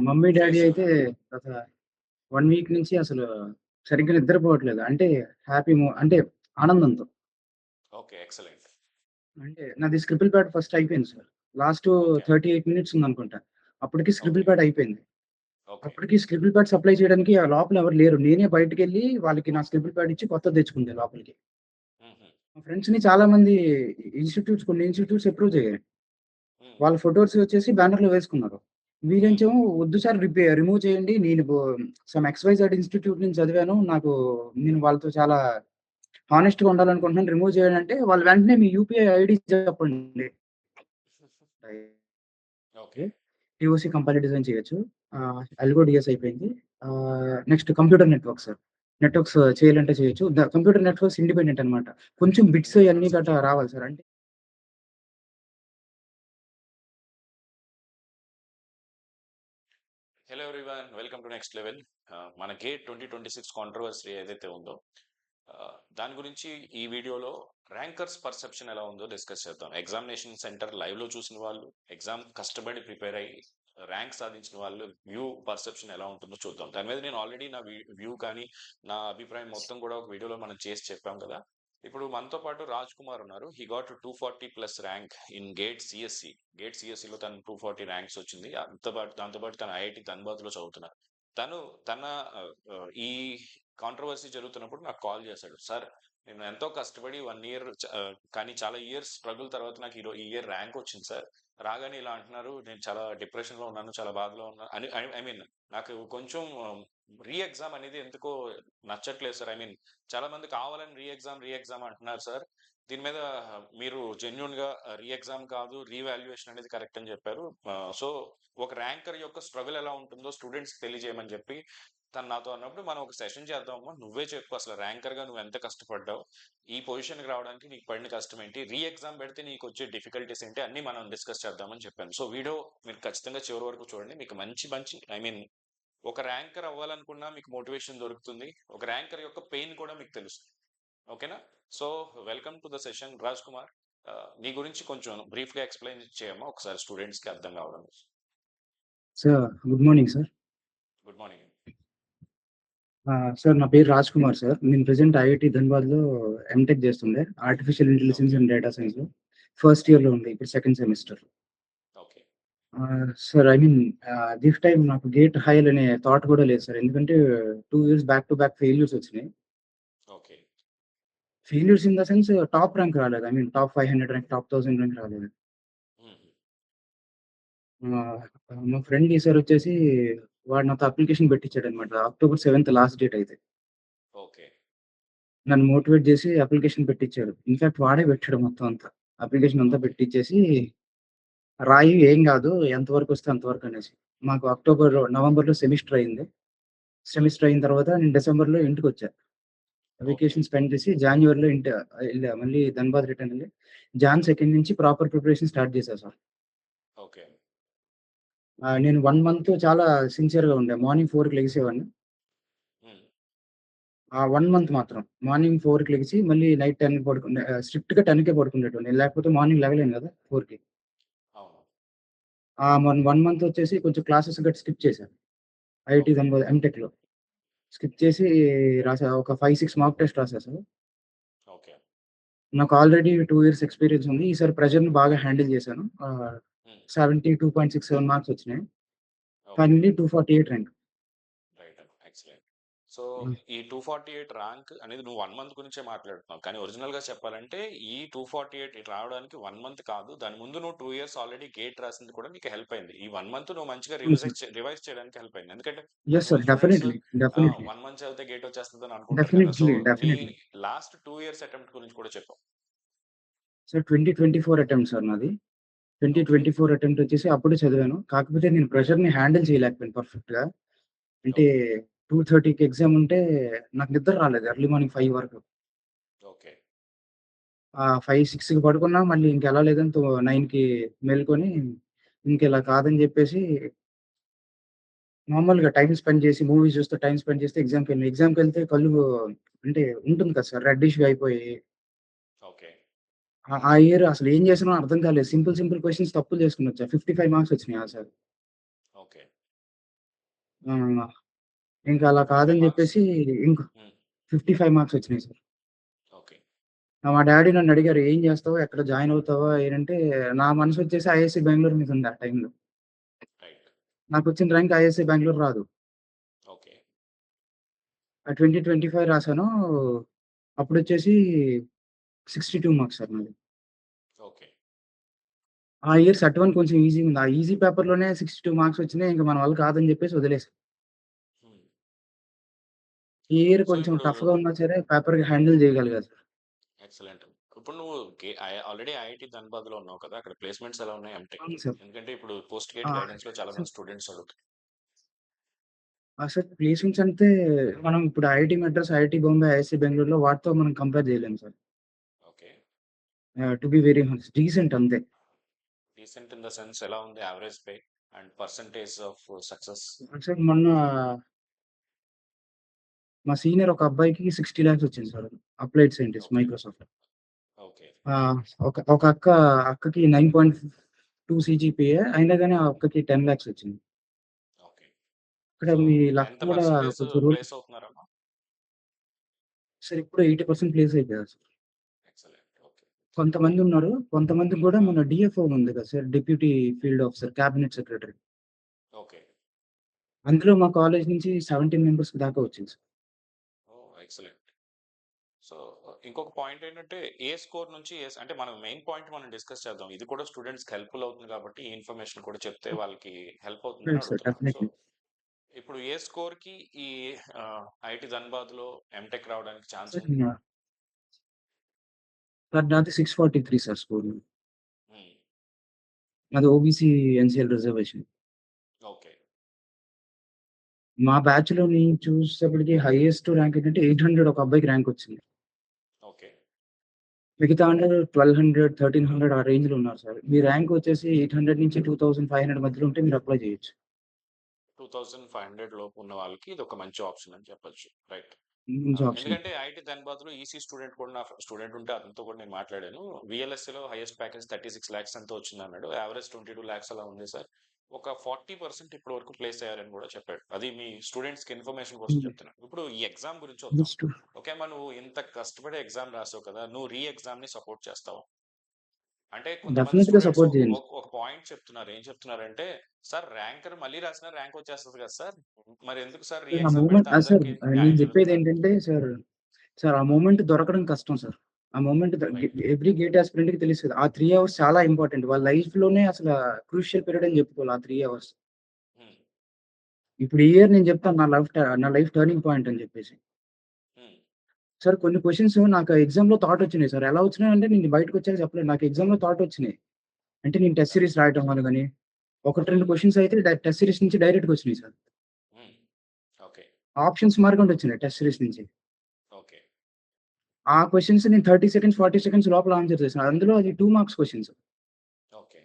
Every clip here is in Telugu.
మమ్మీ, డ్యాడీ ఫేస్ అయితే ఒక 1 వీక్ నుంచి అసలు సరిగ్గా నిద్రపోవట్లేదు. అంటే అంటే ఆనందంతో. ఓకే. ఎక్సలెంట్. అంటే నాది స్క్రిబుల్ ప్యాడ్ ఫస్ట్ అయిపోయింది సార్. Last okay. 38 మినిట్స్ ఉందనుకుంటా. అప్పటికి స్క్రిబుల్ ఓకే. ప్యాడ్ అయిపోయింది. ఓకే. అప్పటికి స్క్రిబుల్ ప్యాడ్ సప్లై చేయడానికి ఆ లోపల ఎవరు లేరు. నేనే బయటికెళ్ళి వాళ్ళకి నా స్క్రిబుల్ ప్యాడ్ ఇచ్చి కొత్తది తెచ్చుకుంది లోపలికి. హుహు. మా ఫ్రెండ్స్‌ని చాలా మంది కొన్ని ఇన్‌స్టిట్యూట్స్ అప్రూవ్ చేయాయి. హ్మ్. వాళ్ళ ఫోటోస్ వచ్చేసి బ్యానర్‌లో వేసుకున్నారు. హ్మ్. వీళ్ళేంచేమో వద్దు సార్ రిమూవ్ చేయండి. సమ్ ఎక్స్‌వైజెడ్ ఇన్‌స్టిట్యూట్ నుంచి చదివాను. నేను వాళ్ళతో చాలా హానెస్ట్‌గా ఉండాలనుకుంటున్నాను. రిమూవ్ చేయండి అంటే వాళ్ళు వెంటనే మీ యూపీఐ ఐడీ చెప్పండి. ఓకే. టీఓసీ కంపైలర్ డిజైన్ చేయొచ్చు. అల్గో డీఎస్ అయిపోయింది. Next computer networks. నెట్వర్క్స్ చేయాలంటే చేయొచ్చు. కంప్యూటర్ నెట్వర్క్స్ ఇండిపెండెంట్ అన్నమాట. కొంచెం బిట్స్ అయన్నీ ఇండిపెండెంట్ గట్టా సబ్జెక్ట్. రావాలి సార్. అంటే hello everyone. Welcome to next level. మన గేట్ 2026 కాంట్రోవర్సీ ఏదైతే ఉందో దాని గురించి ఈ వీడియోలో ర్యాంకర్స్ పర్సెప్షన్ ఎలా ఉందో డిస్కస్ చేద్దాం. ఎగ్జామినేషన్ సెంటర్ లైవ్‌లో చూసిన వాళ్ళు, ఎగ్జామ్ కష్టపడి ప్రిపేర్ అయ్యి ర్యాంక్ సాధించిన వాళ్ళు వ్యూ పర్సెప్షన్ ఎలా ఉంటుందో చూద్దాం. దాని మీద నేను ఆల్రెడీ నా వ్యూ కానీ, నా అభిప్రాయం మొత్తం కూడా ఒక వీడియోలో మనం చేసి చెప్పాం కదా! ఇప్పుడు మనతో పాటు రాజ్ కుమార్ ఉన్నారు. He got 240+ rank in GATE CSE. GATE సీఎస్‌సిలో తను 240 ర్యాంక్స్ వచ్చింది. దాంతో పాటు తను ఐఐటీ ధన్‌బాద్‌లో చదువుతున్నారు. తను తన ఈ కాంట్రోవర్సీ జరుగుతున్నప్పుడు నాకు కాల్ చేశాడు. సార్, నేను ఎంతో కష్టపడి 1 ఇయర్ కానీ చాలా ఇయర్స్ స్ట్రగుల్ తర్వాత నాకు ఈ ఇయర్ ర్యాంక్ వచ్చింది సార్. రాగానే ఇలా అంటున్నారు. నేను చాలా డిప్రెషన్‌లో ఉన్నాను. చాలా బాధలో ఉన్నాను అని ఐ మీన్ నాకు కొంచెం రీ ఎగ్జామ్ అనేది ఎందుకో నచ్చట్లేదు సార్. ఐ మీన్ చాలా మంది కావాలని రీ ఎగ్జామ్ అంటున్నారు సార్. దీని మీద మీరు జెన్యూన్‌గా రీ ఎగ్జామ్ కాదు, రీవాల్యుయేషన్ అనేది కరెక్ట్ అని చెప్పారు. సో ఒక ర్యాంకర్ యొక్క స్ట్రగుల్ ఎలా ఉంటుందో స్టూడెంట్స్‌కి తెలియజేయమని చెప్పి తను నాతో అన్నప్పుడు, మనం ఒక సెషన్ చేద్దామమ్మా. నువ్వే చెప్పు అసలు ర్యాంకర్‌గా నువ్వు ఎంత కష్టపడ్డావు? ఈ పొజిషన్‌కి రావడానికి నీకు పడిన కష్టం ఏంటి? రీ ఎగ్జామ్ పెడితే నీకు వచ్చే డిఫికల్టీస్ ఏంటి? అన్నీ మనం డిస్కస్ చేద్దామని చెప్పాను. సో వీడియో మీరు ఖచ్చితంగా చివరి వరకు చూడండి. మీకు మంచి మంచి ఐ మీన్ ఒక ర్యాంకర్ అవ్వాలనుకున్నా మీకు మోటివేషన్ దొరుకుతుంది. ఒక ర్యాంకర్ యొక్క పెయిన్ కూడా మీకు తెలుస్తుంది. ఓకేనా? So welcome to the session Raj Kumar. నీ గురించి కొంచెం బ్రీఫ్‌గా ఎక్స్‌ప్లెయిన్ చేయమ్మా ఒకసారి స్టూడెంట్స్‌కి అర్థం కావడం. Sir good morning sir. Good morning. Sir నా పేరు రాజ్ కుమార్ సార్. నేను ప్రెజెంట్ ఐఐటీ ధన్‌బాద్‌లో ఎంటెక్ చేస్తుండే. Artificial intelligence okay. And data సైన్స్‌లో. ఫస్ట్ ఇయర్‌లో ఉంది. ఇప్పుడు second semester. Okay. Sir this time నాకు గేట్ హైయర్ అనే థాట్ కూడా లేదు సార్. ఎందుకంటే 2 years back to back failures వచ్చినాయి. Okay. Failures in the sense top rank రాలేదు. టాప్ 500 ర్యాంక్, టాప్ 1000 ర్యాంక్ రాలేదు. హుహు. ఆహ్, మా ఫ్రెండ్ ఈసారొచ్చేసి వాడు నాతో అప్లికేషన్ పెట్టించాడన్నమాట. అక్టోబర్ 7థ్ లాస్ట్ డేట్ అయితే. ఓకే. నన్ను మోటివేట్ చేసి అప్లికేషన్ పెట్టిచ్చాడు. ఇన్‌ఫాక్ట్ వాడే పెట్టాడు మొత్తం అంతా. అప్లికేషన్ అంతా ఓకే. పెట్టిచ్చేసి, "రాయి ఏం గాదు. ఎంతవరకొస్తే అంతవరకు" అనేసి. మాకు నవంబర్‌లో సెమిస్టర్ అయింది. సెమిస్టర్ అయిన తర్వాత నేను డిసెంబర్‌లో ఇంటికొచ్చా. ఓకే. వెకేషన్ స్పెండ్ చేసి జాన్యువరిలో ఎళ్ళా. మళ్ళీ ధన్‌బాద్ రిటర్న్ ఎళ్ళి, జాన్ 2 నుంచి ప్రాపర్ ప్రిపరేషన్ స్టార్ట్ చేశా సార్. ఓకే. నేను 1 మంత్ చాలా సిన్సియర్‌గా ఉండా. మార్నింగ్ 4కి లెగిసేవాడిని. హ్మ్. ఆ 1 మంత్ మాత్రం. మార్నింగ్ 4కి లెగిసి మళ్ళీ నైట్ 10కి స్ట్రిక్ట్‌గా 10కే పడుకునేటోడిని. లేకపోతే మార్నింగ్ లెగలేను గదా! 4కి. అవును. 1 మంత్ వచ్చేసి కొంచెం క్లాసెస్ గట్టా స్కిప్ చేశాను. IIT okay. ధన్‌బాద్ ఎంటెక్‌లో. స్కిప్ చేసి రాసా. ఒక 5, 6 మాక్ టెస్ట్ రాసా సార్. ఓకే. నాకు ఆల్రెడీ 2 ఇయర్స్ ఎక్స్‌పీరియన్స్ ఉంది. ఈసారి ప్రెషర్‌ని బాగా హ్యాండిల్ చేశాను. హ్మ్. 72.67 మార్క్స్ వచ్చినాయి. Okay. Finally 248 rank. Right. Excellent. So హ్మ్. ఈ 248 ర్యాంక్ అనేది నువ్వు 1 మంత్ గురించే మాట్లాడుతున్నావు. కానీ ఒరిజినల్‌గా చెప్పాలంటే ఈ 248 రావడానికి 1 మంత్ కాదు. దాని ముందు నువ్వు 2 ఇయర్స్ ఆల్రెడీ గేట్ రాసింది కూడా నీకు హెల్ప్ అయింది. ఈ 1 మంత్ నువ్వు మంచిగా అవును సార్. రివైజ్ చేయడానికి హెల్ప్ అయింది. ఎందుకంటే యెస్ కొంతమంది sir. Students definitely. Definitely. 1 month చదివితే గేట్ వచ్చేస్తదని అనుకుంటారు కదా! So definitely. నీ డెఫినైట్‌లీ. లాస్ట్ 2 ఇయర్స్ అటెంప్ట్ గురించి కూడా చెప్పు. సార్ 2024 అటెంప్ట్ సార్ నాది. ఓకే. 2024 అటెంప్ట్ వచ్చేసి అప్పుడే చదివాను. కాకపోతే నేను ప్రెషర్‌ని హ్యాండిల్ చేయలేకపోయాను పర్ఫెక్ట్‌గా. అంటే ఓకే. 2:30కి ఎగ్జామ్ ఉంటే నాకు నిద్ర రాలేదు ఎర్లీ మార్నింగ్ 5 వరకు. ఓకే. 5, 6కి పడుకున్నా మళ్ళీ ఇంకెలా లేదని 9కి మేలుకొని ఇంకిలా కాదని జెప్పేసి నార్మల్‌గా టైమ్ స్పెండ్ చేసి మూవీ చూస్తూ టైమ్ స్పెండ్ చేస్తే ఎగ్జామ్‌కెళ్ళిన. ఎగ్జామ్‌కెళ్తే కళ్ళు అంటే ఉంటుంది కదా సార్ రెడ్డిష్‌గా అయిపోయి ఓకే. ఆ ఇయర్ అసలు ఏం చేసానో అర్థం కాలేదు. సింపుల్ క్వెషన్స్ తప్పులు చేసుకొనొచ్చా. 55 మార్క్స్ వచ్చినాయి ఆ సారి. ఓకే. ఆ! ఇంకా అలా 55 కాదని మార్క్స్. జెప్పేసి ఇంక హ్మ్. 55 మార్క్స్ వచ్చినాయి సార్. ఓకే. మా డ్యాడీ నన్నడిగారు, "ఏం జేస్తావు? ఎక్కడ జాయిన్ అవుతావా?" ఏనంటే నా మనసొచ్చేసి ఐఐసీ బెంగుళూరు మీద ఉంది ఆ టైంలో. రైట్. నాకొచ్చిన ర్యాంక్ ఐఐసీ బెంగుళూరు రాదు. ఓకే. 2025 రాసాను. అప్పుడొచ్చేసి 62 మార్క్స్ సార్ నాది. ఓకే. ఆ ఇయర్ సెట్ 1 కొంచెం ఈజీగుంది. ఆ ఈజీ పేపర్‌లోనే 62 మార్క్స్ వచ్చినాయి. ఇంక మన వల్ల కాదని జెప్పేసి వదిలేసా. హ్మ్. ఈ ఇయర్ సో, కొంచెం ఇప్పుడు టఫ్‌గా ఉన్నా సరే పేపర్‌కి హ్యాండిల్ జేయగలిగా సార్. ఎక్సలెంట్. ఇప్పుడు నువ్వు ఆల్రెడీ ఐఐటీ ధన్‌బాద్‌లో ఉన్నావు కదా! అక్కడ ప్లేస్‌మెంట్స్ ఎలా ఉన్నాయి అవును ఎంటెక్‌కి? సార్. ఎందుకంటే ఇప్పుడు పోస్ట్ ఆ! గేట్ గైడెన్స్‌లో చాలా సార్ మంది స్టూడెంట్స్ అడుగుతారు. సార్ ప్లేస్‌మెంట్స్ అంటే మనం ఇప్పుడు IIT Madras, IIT Bombay, IISc బెంగుళూరులో వాటితో మనం కంపేర్ జేయలేము sir. Okay. To be very honest decent అంతే. డీసెంట్ ఇన్ ద సెన్స్ ఎలా ఉంది average pay and percentage of success? Sir మొన్న మా సీనియర్ ఒక అబ్బాయికి 60 లాక్స్ వచ్చింది సార్. Applied scientist okay. మైక్రోసాఫ్ట్‌లో. ఓకే. ఒక అక్కకి 9.2 సీజీపీఏ అయినా గాని ఆ అక్కకి 10 లాక్స్ వచ్చింది. ఓకే. ఇక్కడ సో, మీ లక్ ఎంత కూడా పర్సెంటేజ్ కొంచెం ప్లేస్ అవుతున్నారమ్మా? సార్ ఇప్పుడు 80% ప్లేస్ అయిపోయారు సార్. ఎక్సలెంట్. ఓకే. కొంతమందున్నారు. కొంతమందికి గూడా ఆ! మొన్న డీఎఫ్ఓ ఉంది కదా sir! Deputy field officer, cabinet secretary. Okay. అందులో మా కాలేజ్ నుంచి 17 మెంబర్స్ దాకా వచ్చింది సార్. ఓహ్! ఎక్సలెంట్. సో, ఇంకొక పాయింట్ ఏంటంటే, ఏ స్కోర్ నుంచి అంటే మనం మెయిన్ పాయింట్ మనం డిస్కస్ చేద్దాం. ఇది కూడా స్టూడెంట్స్‌కి హెల్ప్‌ఫుల్ అవుతుంది కాబట్టి, ఈ ఇన్ఫర్మేషన్ కూడా చెప్తే వాళ్ళకి హెల్ప్ అవుతుందని రైట్ సార్. అడుగుతున్నాను. So, definitely. ఇప్పుడు ఏ స్కోర్‌కి ఈ ఐఐటీ ధన్‌బాద్‌లో ఎంటెక్ రావడానికి ఛాన్స్ సార్ ఉంది? నాది 643 సార్ స్కోరు. హ్మ్. నాది ఓబీసీ ఎన్సీఎల్ రిజర్వేషన్. ఓకే. మా బ్యాచ్‌లో నేను చూసేటప్పటికి హైయెస్ట్ ర్యాంక్ ఏంటంటే 800 ఒక అబ్బాయికి ర్యాంక్ వచ్చింది. ఓకే. మిగతా అందరూ 1200, 1300 ఆ రేంజ్‌లో ఉన్నారు సార్. మీ ర్యాంక్ వచ్చేసి 800 నుంచి 2500 మధ్యలో ఉంటే మీరు అప్లై చేయొచ్చు. 2500 లోపు ఉన్న వాళ్ళకి ఇదొక మంచి ఆప్షన్ అని చెప్పొచ్చు. రైట్. మంచి ఆప్షన్. ఎందుకంటే ఐఐటీ ధన్‌బాద్‌లో ఈసీ స్టూడెంట్ కూడా నా స్టూడెంట్ ఉంటే అతనితో కూడా నేను మాట్లాడాను. వీఎల్ఎస్ఏలో హైయెస్ట్ ప్యాకేజ్ 36 లాక్స్ ఎంతో వచ్చిందన్నాడు. యావరేజ్ 22 లాక్స్ అలా ఉంది సార్. ఒక 40% ఇప్పటి వరకు ప్లేస్ అయ్యారని కూడా చెప్పాడు. అది మీ స్టూడెంట్స్‌కి ఇన్ఫర్మేషన్ కోసం హ్మ్. చెప్తున్నాను. ఇప్పుడు ఈ ఎగ్జామ్ గురించి వద్దాం. నెక్స్ట్ ఓకే అమ్మా, నువ్వు ఇంత కష్టపడి ఎగ్జామ్ రాసావు కదా! నువ్వు ఎగ్జామ్‌ని సపోర్ట్ చేస్తావా? అంటే కొంతమంది డెఫినిట్‌గా స్టూడెంట్స్ సపోర్ట్ చేయండి. ఒక పాయింట్ చెప్తున్నారు. ఏం చెప్తున్నారంటే, "సార్ ర్యాంకర్ మళ్ళీ రాసినా ర్యాంక్ వచ్చేస్తది కదా సార్! మరి ఎందుకు సార్ సార్ ఆ ఎగ్జామ్ మూమెంట్ పెడితే సార్ అందరికి నేను న్యాయం జరుగుతదని?" చెప్పేదేంటంటే సార్ ఆ మూమెంట్ దొరకడం కష్టం సార్. ఆ మూమెంట్ రైట్. ఎవ్రి గేట్ యాస్పిరెంట్‌కి తెలుస్తది. ఆ 3 అవర్స్ చాలా ఇంపార్టెంట్. వాళ్ళ లైఫ్‌లోనే అసల క్రూషియల్ పీరియడ్ అని చెప్పుకోవాలి ఆ 3 అవర్స్. హ్మ్. ఇప్పుడు ఈ ఇయర్ నేను చెప్తాను నా లైఫ్ టర్నింగ్ పాయింట్ అని చెప్పేసి. హ్మ్. సార్ కొన్ని క్వెషన్స్ నాకు ఎగ్జామ్‌లో థాట్ వచ్చినాయి సార్. ఎలా వచ్చినాయంటే నేను బయటకొచ్చాక చెప్పలేను. నాకు ఎగ్జామ్‌లో థాట్ వచ్చినాయి. అంటే నేను టెస్ట్ ఓకే. సీరీస్ రాయటం వల్ల గాని, ఒకటి హ్మ్. 2 క్వెషన్స్ అయితే టెస్ట్ సీరీస్ నుంచి డైరెక్ట్‌గా వచ్చినాయి సార్. హ్మ్. ఓకే. ఆప్షన్స్ మార్కుండా వచ్చినాయి టెస్ట్ సీరీస్ నుంచి. ఓకే. ఆ క్వెషన్స్ నేను 30 సెకండ్స్, 40 సెకండ్స్ లోపల ఆన్సర్ చేశాను. అందులో అది 2 మార్క్స్ క్వెషన్స్. ఓకే.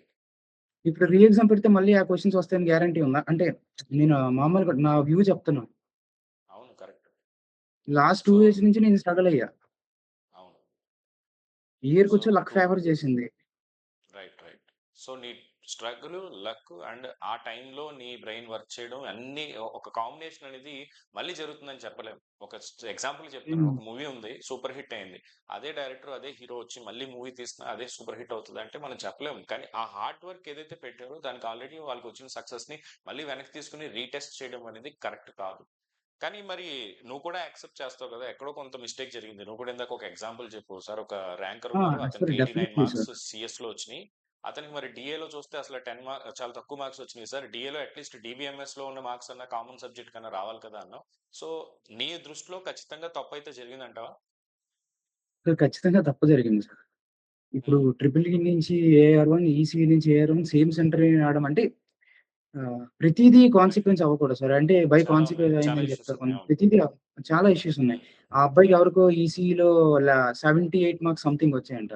ఇప్పుడు ఎగ్జామ్ పెడితే మళ్ళీ ఆ క్వెషన్స్ వస్తాయని గ్యారంటీ ఉందా? అంటే నేను మామూలుగా నా వ్యూ చెప్తున్నాను. అవును. కరెక్ట్. లాస్ట్ 2 సో, ఇయర్స్ నుంచి నేను స్ట్రగల్ అయ్యా. అవును. ఈ సో, ఇయర్‌కొచ్చి లక్ ఇప్పుడు ఫేవర్ చేసింది. రైట్. రైట్. సో, నీ స్ట్రగుల్, లక్ అండ్ ఆ టైంలో నీ బ్రెయిన్ వర్క్ చేయడం అన్నీ ఒక కాంబినేషన్ అనేది మళ్ళీ జరుగుతుందని చెప్పలేం. ఒక ఎగ్జాంపుల్ చెప్తున్నాను. హ్మ్. ఒక మూవీ ఉంది. సూపర్ హిట్ అయింది. అదే డైరెక్టర్, అదే హీరో వచ్చి మళ్ళీ మూవీ తీసినా అదే సూపర్ హిట్ అవుతదంటే మనం చెప్పలేం. కానీ ఆ హార్డ్ వర్క్ ఏదైతే పెట్టారో దానికి ఆల్రెడీ వాళ్ళకొచ్చిన సక్సెస్‌ని మళ్ళీ వెనక్కి తీసుకొని రీటెస్ట్ చేయడం అనేది కరెక్ట్ కాదు. కానీ మరి నువ్వు కూడా యాక్సెప్ట్ చేస్తావు కదా! ఎక్కడో కొంత మిస్టేక్ జరిగింది. నువ్వు కూడా ఇందాక ఒక ఎగ్జాంపుల్ చెప్పావు. సార్ ఒక ర్యాంకర్ ఆ! ఉన్నారు. సార్ అతనికి 89 డెఫినైట్‌లీ మార్క్స్ సార్. సీఎస్‌లో వచ్చినియి. అతనికి మరి డీఏలో చూస్తే అసలు చాలా తక్కువ మార్క్స్ వచ్చినియి సార్. డీఏలో అట్‌లీస్ట్ డీబీఎంఎస్‌లో ఉన్న మార్క్స్ అన్నా కామన్ సబ్జెక్ట్ కన్నా రావాలి కదా అన్నావు. సో, నీ దృష్టిలో ఖచ్చితంగా తప్పైతే జరిగిందంటావా? సార్ ఖచ్చితంగా తప్పు జరిగింది సార్. ఇప్పుడు హ్మ్. ట్రిపుల్ ఈ నుంచి ఏఆర్1, ఈసీఈ నుంచి ఏఆర్1 సేమ్ సెంటర్ రావడం అంటే ప్రతీదీ రైట్. కాన్సీక్వెన్స్ అవ్వకూడదు సార్. అంటే బై చాలా ఉన్నాయి. కాన్సీక్వెన్స్ చాలా అయిందని ఇష్యూస్ చెప్తారు. ఉన్నాయి. అవును. ప్రతీదీ చాలా ఇష్యూస్ ఉన్నాయి. హ్మ్. ఆ అబ్బాయికి హ్మ్. ఎవరికో ఈసీఈలో 78 మార్క్స్ సంథింగ్ వచ్చాయంట.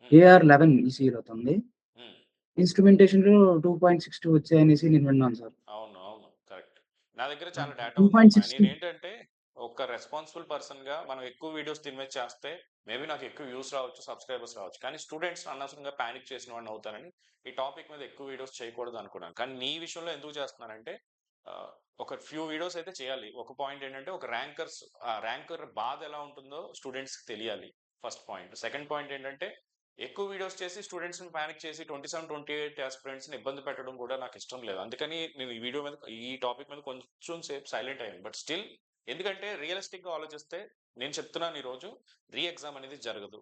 హ్మ్. ఏఆర్ 11 ఈసీఈలో తనది. హ్మ్. ఇన్‌స్ట్రుమెంటేషన్‌లో 2.62 వచ్చాయనేసి నేను విన్నాను సార్. అవును. అవును. కరెక్ట్. నా దగ్గర ఆ! చాలా డేటా ఉందమ్మా. 2.62 నేనేంటంటే ఒక రెస్పాన్సిబుల్ పర్సన్‌గా మనం ఎక్కువ వీడియోస్ దీని మీద చేస్తే మేబీ నాకు ఎక్కువ వ్యూస్ రావచ్చు, సబ్‌స్క్రైబర్స్ రావచ్చు. కానీ స్టూడెంట్స్ అనవసరంగా పానిక్ చేసిన వాడిని అవుతానని ఈ టాపిక్ మీద ఎక్కువ వీడియోస్ చేయకూడదు అనుకున్నాను. కానీ నీ విషయంలో ఎందుకు చేస్తున్నానంటే ఆహ్, ఒక ఒక ఫ్యూ వీడియోస్ అయితే చేయాలి. ఒక పాయింట్ ఏంటంటే ఒక ర్యాంకర్ బాధ ఎలా ఉంటుందో స్టూడెంట్స్‌కి తెలియాలి. First point. సెకండ్ పాయింట్ ఏంటంటే ఎక్కువ వీడియోస్ చేసి స్టూడెంట్స్‌ని పానిక్ చేసి 27, 28 యాస్పిరెంట్స్‌ని ఇబ్బంది పెట్టడం కూడా నాకు ఇష్టం లేదు. అందుకని నేను ఈ టాపిక్ మీద కొంచెం సేపు సైలెంట్ అయ్యాను. బట్ స్టిల్ ఎందుకంటే రియలిస్టిక్‌గా ఆలోచిస్తే నేను చెప్తున్నాను ఈరోజు ఎగ్జామ్ అనేది జరగదు.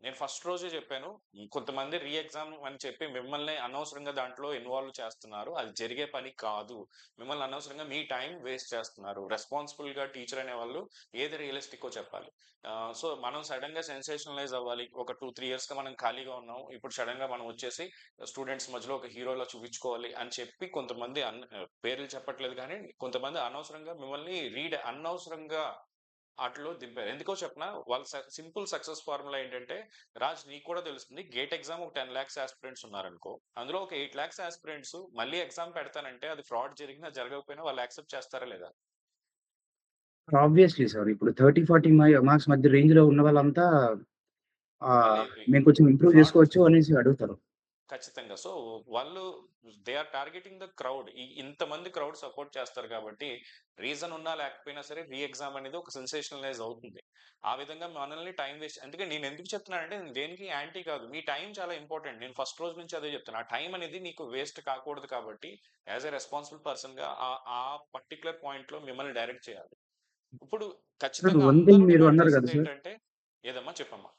నేను ఫస్ట్ రోజే చెప్పాను. కొంతమంది ఎగ్జామ్ అని చెప్పి మిమ్మల్ని అనవసరంగా దాంట్లో ఇన్వాల్వ్ చేస్తున్నారు. అది జరిగే పని కాదు. మిమ్మల్ని అనవసరంగా మీ టైం వేస్ట్ చేస్తున్నారు. రెస్పాన్సిబుల్ గా టీచర్ అనే వాళ్ళు ఏది రియలిస్టిక్కో చెప్పాలి. సో మనం సడన్ గా సెన్సేషనలైజ్ అవ్వాలి. ఒక 2-3 ఇయర్స్ గా మనం ఖాళీగా ఉన్నాం. ఇప్పుడు సడన్ గా మనం వచ్చేసి స్టూడెంట్స్ మధ్యలో ఒక హీరోలా చూపించుకోవాలి అని చెప్పి కొంతమంది పేర్లు చెప్పట్లేదు కానీ కొంతమంది అనవసరంగా మిమ్మల్ని అనవసరంగా ఆటిలో దింపారు. ఎందుకో చెప్పనా? వాళ్ళ సింపుల్ సక్సెస్ ఫార్ములా ఏంటంటే, రాజ్ నీకు కూడా తెలుస్తుంది. గేట్ ఎగ్జామ్ ఒక 10 లాక్స్ ఆస్పిరెంట్స్ ఉన్నారనుకో. అందులో ఒక 8 లాక్స్ ఆస్పిరెంట్స్ మళ్ళీ ఎగ్జామ్ పెడతానంటే అది ఫ్రాడ్ జరిగినా, జరగకపోయినా వాళ్ళు యాక్సెప్ట్ చేస్తారా లేదా? Obviously sir. ఇప్పుడు 30, 40 మార్క్స్ మధ్య రేంజ్‌లో ఉన్న వాళ్ళంతా మళ్ళీ మేము కొంచెం ఇంప్రూవ్ ఫ్రాడ్ చేసుకోవచ్చు అనేసి అడుగుతారు. ఖచ్చితంగా. సో, వాళ్ళు they are targeting the crowd. ఇంతమంది క్రౌడ్ సపోర్ట్ చేస్తారు కాబట్టి, రీజన్ ఉన్నా లేకపోయినా సరే ఎగ్జామ్ అనేది ఒక సెన్సేషనలైజ్ అవుతుంది. ఆ విధంగా మనల్ని టైం వేస్ట్ అందుకే నేను ఎందుకు చెప్తున్నానంటే నేను దేనికి యాంటీ కాదు. మీ టైం చాలా ఇంపార్టెంట్. నేను ఫస్ట్ రోజు నుంచి అదే చెప్తున్నా. ఆ టైం అనేది నీకు వేస్ట్ కాకూడదు కాబట్టి, యాస్ ఎ రెస్పాన్సిబుల్ పర్సన్‌గా ఆ పర్టిక్యులర్ పాయింట్‌లో మిమ్మల్ని డైరెక్ట్ చేయాలి. ఇప్పుడు సార్ ఖచ్చితంగా వన్ థింగ్ అందరూ మీరు డిమాండ్ అన్నారు కదా చేసేది సార్. ఏంటంటే ఏదమ్మా చెప్పమ్మా?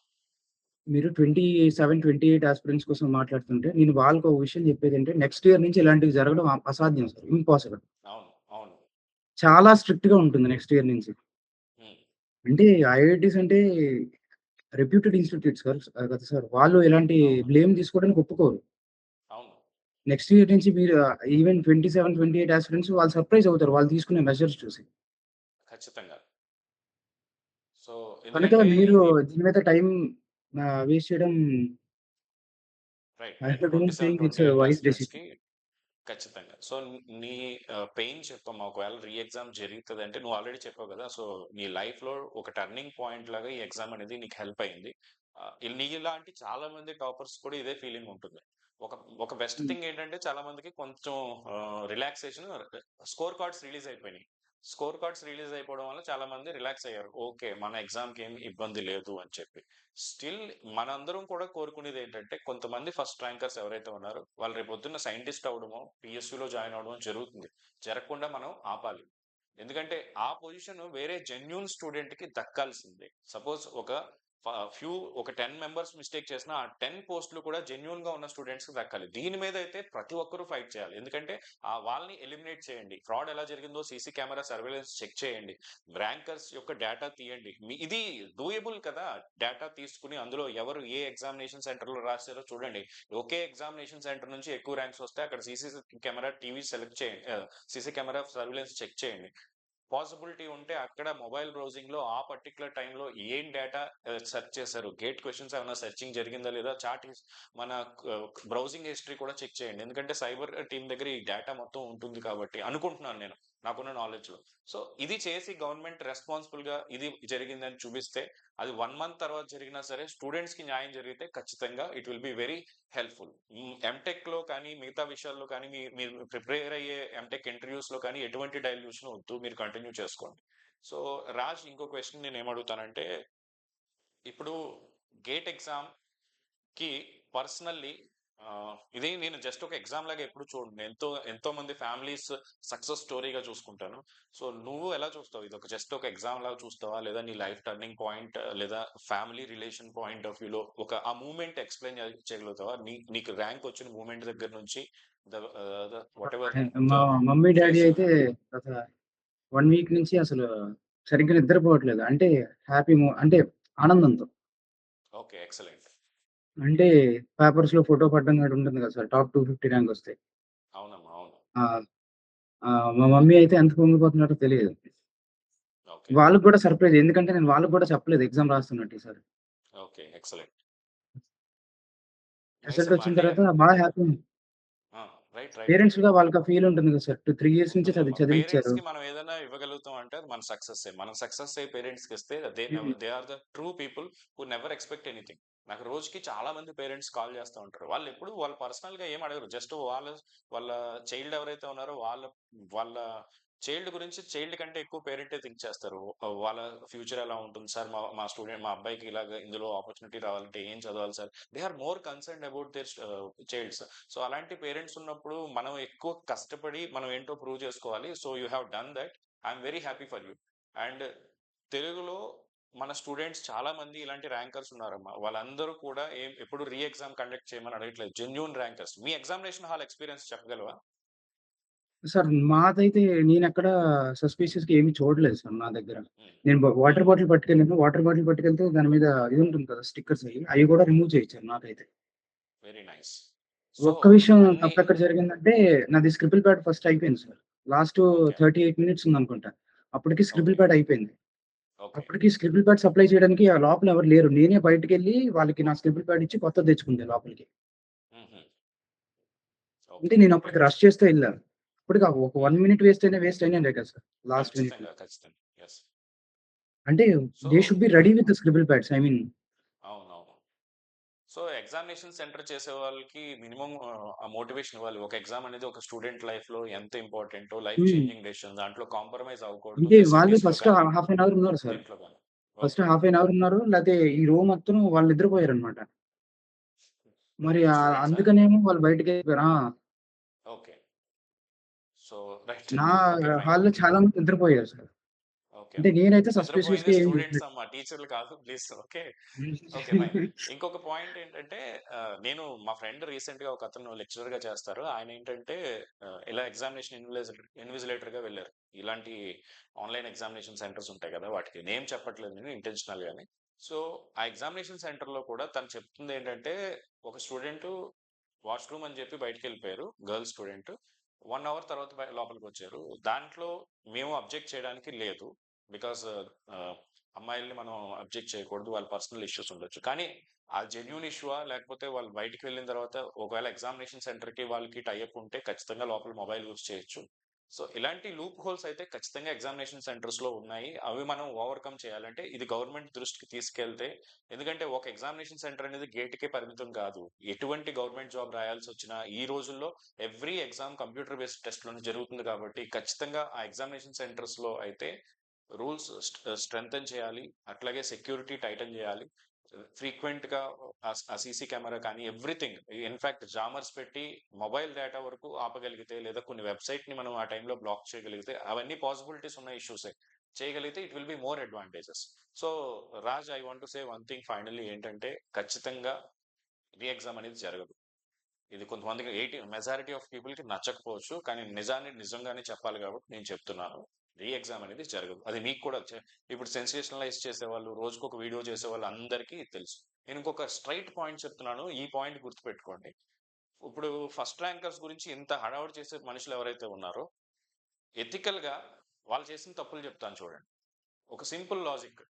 మీరు 27, 28 ఆస్పిరెంట్స్ కోసం మాట్లాడుతుంటే, నేను వాళ్ళకి ఒక విషయం చెప్పేదేంటే, నెక్స్ట్ ఇయర్ నుంచి ఇలాంటివి జరగడం అసాధ్యం సార్. ఇంపాసిబుల్. అవును. అవును. చాలా స్ట్రిక్ట్‌గా ఉంటుంది నెక్స్ట్ ఇయర్ నుంచి. హ్మ్. అంటే ఐఐటీస్ అంటే రెప్యూటెడ్ ఇన్‌స్టిట్యూట్స్ కదా సార్. వాళ్ళు ఇలాంటి అవును. బ్లేమ్ తీసుకోవడానికి ఒప్పుకోరు. అవును. నెక్స్ట్ ఇయర్ నుంచి మీరు ఈవెన్ 27, 28 ఆస్పిరెంట్స్ వాళ్ళు సర్ప్రైజ్ అవుతారు. వాళ్ళు తీసుకునే మెజర్స్ చూసి. ఖచ్చితంగా. సో, కనుక ఎందుకంటే మీరు ఇది దీని మీద టైమ్ వేస్ట్ చేయడం right. I right. Don't 27, think it's 28 wise decision. ఆస్పిరెంట్స్‌కి ఖచ్చితంగా. సో, నీ పెయిన్ చెప్పమ్మా. ఒకవేళ ఎగ్జామ్ జరుగుతదంటే నువ్వు ఆల్రెడీ చెప్పావు కదా! సో, నీ లైఫ్‌లో ఒక టర్నింగ్ పాయింట్ లాగా ఈ ఎగ్జామ్ అనేది నీకు హెల్ప్ అయింది. నీలాంటి చాలా మంది టాపర్స్ కూడా ఇదే ఫీలింగ్ ఉంటుంది. ఒక ఒక బెస్ట్ హ్మ్. థింగ్ ఏంటంటే చాలా మందికి కొంచెం రిలాక్సేషన్ స్కోర్ కార్డ్స్ రిలీజ్ అయిపోయినాయి. స్కోర్ కార్డ్స్ రిలీజ్ అయిపోవడం వల్ల చాలా మంది రిలాక్స్ అయ్యారు. ఓకే. మన ఎగ్జామ్‌కి ఏమి ఇబ్బంది లేదు అని చెప్పి. స్టిల్ మనందరం కూడా కోరుకునేది ఏంటంటే కొంతమంది ఫస్ట్ ర్యాంకర్స్ ఎవరైతే ఉన్నారో వాళ్ళు రేపొద్దున్న సైంటిస్ట్ అవ్వడమో, పీఎస్యూలో జాయిన్ అవ్వడమో జరుగుతుంది. జరగకుండా మనం ఆపాలి. ఎందుకంటే ఆ పొజిషన్ వేరే జెన్యూన్ స్టూడెంట్ కి దక్కాల్సిందే. సపోజ్ ఒక 10 మెంబర్స్ మిస్టేక్ చేసినా ఆ 10 పోస్టులు కూడా జెన్యూన్ గా ఉన్న స్టూడెంట్స్ కి దక్కాలి. దీని మీద అయితే ప్రతి ఒక్కరూ ఫైట్ చేయాలి. ఎందుకంటే ఆ వాళ్ళని ఎలిమినేట్ చేయండి. ఫ్రాడ్ ఎలా జరిగిందో సీసీ కెమెరా సర్వేలెన్స్ చెక్ చేయండి. ర్యాంకర్స్ యొక్క డేటా తీయండి. ఇది డూయబుల్ కదా! డేటా తీసుకుని అందులో ఎవరు ఏ ఎగ్జామినేషన్ సెంటర్ లో రాశారో చూడండి. ఒకే ఎగ్జామినేషన్ సెంటర్ నుంచి ఎక్కువ ర్యాంక్స్ వస్తే అక్కడ కెమెరా టీవీ సెలెక్ట్ చేయండి. సీసీ కెమెరా సర్వేలెన్స్ చెక్ చేయండి. పాసిబిలిటీ ఉంటే అక్కడ మొబైల్ బ్రౌజింగ్ లో ఆ పర్టికులర్ టైంలో ఏం డేటా సెర్చ్ చేశారు, గేట్ క్వశ్చన్స్ ఏమైనా సెర్చింగ్ జరిగిందా లేదా, మన బ్రౌజింగ్ హిస్టరీ కూడా చెక్ చేయండి. ఎందుకంటే సైబర్ టీం దగ్గర ఈ డేటా మొత్తం ఉంటుంది కాబట్టి అనుకుంటున్నాను నేను, నాకున్న నాలెడ్జ్ లో. సో ఇది చేసి గవర్నమెంట్ రెస్పాన్సిబుల్ గా ఇది జరిగిందని చూపిస్తే అది 1 మంత్ తర్వాత జరిగినా సరే స్టూడెంట్స్ కి న్యాయం జరిగితే ఖచ్చితంగా it will be very helpful. MTech లో కానీ మిగతా విషయాల్లో కానీ మీరు ప్రిపేర్ అయ్యే ఎంటెక్ ఇంటర్వ్యూస్ లో కానీ ఎటువంటి డైల్యూషన్ వద్దు, మీరు కంటిన్యూ చేసుకోండి. సో రాజ్, ఇంకో క్వశ్చన్ నేను ఏమడుగుతానంటే ఇప్పుడు గేట్ ఎగ్జామ్ కి పర్సనల్లీ ఇది నేను జస్ట్ ఒక ఎగ్జామ్ లాగా ఎప్పుడు చూడండి, ఎంతో ఎంతో మంది ఫ్యామిలీస్ సక్సెస్ స్టోరీగా చూసుకుంటాను. సో నువ్వు ఎలా చూస్తావు? ఇది జస్ట్ ఒక ఎగ్జామ్ లాగా చూస్తావా, లేదా నీ లైఫ్ టర్నింగ్ పాయింట్, లేదా ఫ్యామిలీ రిలేషన్ పాయింట్ ఆఫ్ వ్యూలో ఆ మూమెంట్ ఎక్స్ప్లెయిన్ చేయగలుగుతావా? నీకు ర్యాంక్ వచ్చిన మూమెంట్ దగ్గర నుంచి వాట్ ఎవర్ మా the mummy, daddy face you అయితే హ్యావ్. ఒక 1 వీక్ నుంచి అసలు సరిగ్గా నిద్రపోవట్లేదు. అంటే అంటే ఆనందంతో. Okay, excellent. అంటే పేపర్స్‌లో ఫోటో పడడం గాని ఉంటుంది కదా సార్. టాప్ 250 ర్యాంక్ వస్తే. అవునమ్మా, అవును. ఆ! మా మమ్మీ అయితే ఎంత పొంగిపోతున్నారో తెలీదు. ఓకే. వాళ్ళకి కూడా సర్ప్రైజ్. ఎందుకంటే నేను వాళ్ళకి కూడా చెప్పలేదు ఎగ్జామ్ రాస్తున్నట్టు ఈసారి. Okay, excellent. నైస్ రిజల్ట్ అమ్మా. వచ్చిన అంటే తర్వాత బాగా హ్యాపీ. Right, right, right. పేరెంట్స్‌గా వాళ్ళకి ఆ ఫీల్ ఉంటుంది కదా సార్. 3 ఇయర్స్ నుంచి ఉంటుందమ్మా. పేరెంట్స్ చదివిచ్చారు. కి మనం ఏదైనా ఇవ్వగలుగుతాం అంటే అది మన సక్సెస్. మనం సక్సెస్ అయ్యి పేరెంట్స్ కి ఇస్తే hmm. They are the true people who never expect anything. నాకు రోజుకి చాలా మంది పేరెంట్స్ కాల్ చేస్తూ ఉంటారు. వాళ్ళు ఎప్పుడు వాళ్ళు పర్సనల్ గా ఏం అడగరు. జస్ట్ వాళ్ళ వాళ్ళ చైల్డ్ ఎవరైతే ఉన్నారో వాళ్ళ వాళ్ళ చైల్డ్ గురించి చైల్డ్ కంటే ఎక్కువ పేరెంటే థింక్ చేస్తారు. వాళ్ళ ఫ్యూచర్ ఎలా ఉంటుంది సార్? మా స్టూడెంట్ మా అబ్బాయికి ఇలాగ ఇందులో ఆపర్చునిటీ రావాలంటే ఏం చదవాలి sir? They are more concerned about their childs. So అలాంటి పేరెంట్స్ ఉన్నప్పుడు మనం ఎక్కువ కష్టపడి మనం ఏంటో ప్రూవ్ చేసుకోవాలి. So you have done that. I'm very happy for you. And తెలుగులో మన స్టూడెంట్స్ చాలా మంది ఇలాంటి ర్యాంకర్స్ ఉన్నారమ్మా. వాళ్ళందరూ కూడా ఎప్పుడు రీ ఎగ్జామ్ కండక్ట్ చేయమని అడగట్లేదు. Genuine rankers. మీ ఎగ్జామినేషన్ హాల్ ఎక్స్పీరియన్స్ చెప్పగలవా? సార్ మాదైతే నేనెక్కడ సస్పీషియస్‌గా ఏమి చూడలేదు సార్ నా దగ్గర. హ్మ్. నేను హ్మ్. వాటర్ బాటిల్ పట్టుకెళ్ళాను. వాటర్ బాటిల్ పట్టుకెళ్తే దాని మీద ఇది ఉంటుంది కదా! స్టిక్కర్స్ అయి. అయి కూడా రిమూవ్ చేయించారు నాకైతే. Very nice. సో ఒక్క విషయం అన్ని తప్పెక్కడ జరిగిందంటే నాది స్క్రిబుల్ ప్యాడ్ ఫస్ట్ అయిపోయింది సార్. Last okay. 38 మినిట్స్ ఉందనుకుంటా. అప్పటికి స్క్రిబుల్ ఓకే. ప్యాడ్ అయిపోయింది. ఓకే. అప్పటికి స్క్రిబుల్ ప్యాడ్ సప్లై చేయడానికి ఆ లోపల ఎవరు లేరు. నేనే బయటికెళ్ళి వాళ్ళకి నా స్క్రిబుల్ ప్యాడ్ ఇచ్చి కొత్తది తెచ్చుకుంది లోపలికి. హుహు. అంటే ఓకే. ఓకే. నేనప్పటికి రష్ చేస్తూ ఎళ్ళా. అప్పటికి ఒక హ్మ్. 1 మినిట్ వేస్ట్ అయిననే కదా సార్ లాస్ట్ మినిట్‌లో. ఖచ్చితంగా. ఖచ్చితంగా. యెస్. అంటే so they should be ready with the scribble pads. I mean అవునవును. సో ఎగ్జామినేషన్ సెంటర్ చేసే వాళ్ళకి మినిమమ్ ఆ మోటివేషన్ ఇవ్వాలి. ఒక ఎగ్జామ్ అనేది ఒక స్టూడెంట్ లైఫ్‌లో ఎంత ఇంపార్టెంటో, లైఫ్ హ్మ్. Changing decision. దాంట్లో కాంప్రమైజ్ అవ్వకూడదు. అంటే వాళ్ళు ఫెసిలిటీస్‌లో ఫస్ట్ గాని, హాఫ్ ఎన్ అవర్ ఉన్నారు సార్. దేంట్లో గాని. First okay. Half an hour ఉన్నారు. లేతే ఈ రో మొత్తం వాళ్ళు నిద్రపోయారనమాట. మరి స్టూడెంట్సా? అందుకనేమో వాళ్ళు బయటికెళ్ళిపోయారు. ఆ! ఓకే. So right. నా ఓకే. ఫైన్. హాల్‌లో చాలా మంది నిద్రపోయారు సార్. ఓకే. అంటే నేనైతే నిద్రపోయింది సస్పిషియస్‌గా ఏమి స్టూడెంట్స్ చెప్పలేదు. అమ్మా. టీచర్‌లు కాదు ప్లీజ్. ఓకే. ఓకే. ఫైన్. ఇంకొక పాయింట్ ఏంటంటే నేను మా ఫ్రెండ్ రీసెంట్‌గా ఒకతను లెక్చరర్‌గా చేస్తారు. ఆయనేంటంటే ఇలా ఎగ్జామినేషన్ ఇన్విజిలేటర్‌గా వెళ్లారు. ఇలాంటి ఆన్‌లైన్ ఎగ్జామినేషన్ సెంటర్స్ ఉంటాయి కదా! వాటికి నేమ్ చెప్పట్లేదు నేను ఇంటెన్షనల్‌గానే. సో, ఆ ఎగ్జామినేషన్ సెంటర్‌లో కూడా తను చెప్తుందేంటంటే ఒక స్టూడెంటు వాష్‌రూమ్ అని చెప్పి బయటికెళ్ళిపోయారు. Girl student. 1 అవర్ తర్వాత లోపలికొచ్చారు. దాంట్లో మేము అబ్జెక్ట్ చేయడానికి లేదు. బికాజ్ అమ్మాయిల్ని మనం అబ్జెక్ట్ చేయకూడదు. వాళ్ళ పర్సనల్ ఇష్యూస్ ఉండొచ్చు. కానీ ఆ జెన్యూన్ ఇష్యూవా? లేకపోతే వాళ్ళు బయటికి వెళ్ళిన తర్వాత ఒకవేళ ఎగ్జామినేషన్ సెంటర్‌కి వాళ్ళకి టై అప్ ఉంటే ఖచ్చితంగా లోపల మొబైల్ యూజ్ చేయొచ్చు. సో, ఇలాంటి లూప్ హోల్స్ అయితే ఖచ్చితంగా ఎగ్జామినేషన్ సెంటర్స్‌లో ఉన్నాయి. అవి మనం ఓవర్‌కమ్ చేయాలంటే ఇది గవర్నమెంట్ దృష్టికి తీసుకెళ్తే ఎందుకంటే ఒక ఎగ్జామినేషన్ సెంటర్ అనేది గేట్‌కే పరిమితం కాదు. ఎటువంటి గవర్నమెంట్ జాబ్ రాయాల్సొచ్చినా ఈ రోజుల్లో ఎవ్రీ ఎగ్జామ్ కంప్యూటర్ బేస్డ్ టెస్ట్‌లోనే జరుగుతుంది కాబట్టి ఖచ్చితంగా ఆ ఎగ్జామినేషన్ సెంటర్స్‌లో అయితే రూల్స్ స్ట్రెంథెన్ చేయాలి. అట్లాగే సెక్యూరిటీ టైటన్ చేయాలి. ఫ్రీక్వెంట్‌గా ఆ సీసీ కెమెరా కానీ ఎవ్రీథింగ్ ఇన్‌ఫాక్ట్ జామర్స్ పెట్టి మొబైల్ డేటా వరకు ఆపగలిగితే లేదా కొన్ని వెబ్‌సైట్‌ని మనం ఆ టైంలో బ్లాక్ చేయగలిగితే అవన్నీ పాసిబిలిటీస్ ఉన్న ఇష్యూసే. చేయగలిగితే it will be more advantages. So Raj I want to say one thing finally ఏంటంటే ఖచ్చితంగా రీ ఎగ్జామ్ అనేది జరగదు. ఇది కొంతమందికి మెజారిటీ ఆఫ్ పీపుల్‌కి నచ్చకపోవచ్చు. కానీ నిజాన్ని నిజంగానే చెప్పాలి కాబట్టి నేను చెప్తున్నాను. రీ ఎగ్జామ్ అనేది జరగదు. అది మీకు కూడా ఇప్పుడు సెన్సేషనలైజ్ చేసేవాళ్ళు, రోజుకొక వీడియో చేసేవాళ్ళు అందరికీ తెలుసు. నేను ఇంకొక స్ట్రెయిట్ పాయింట్ చెప్తున్నాను. ఈ పాయింట్ గుర్తుపెట్టుకోండి. ఇప్పుడు ఫస్ట్ ర్యాంకర్స్ గురించి ఇంత హడావుడి చేసే మనుషులు ఎవరైతే ఉన్నారో, ఎథికల్‌గా వాళ్ళు చేసిన తప్పులు చెప్తాను చూడండి. ఒక సింపుల్ లాజిక్.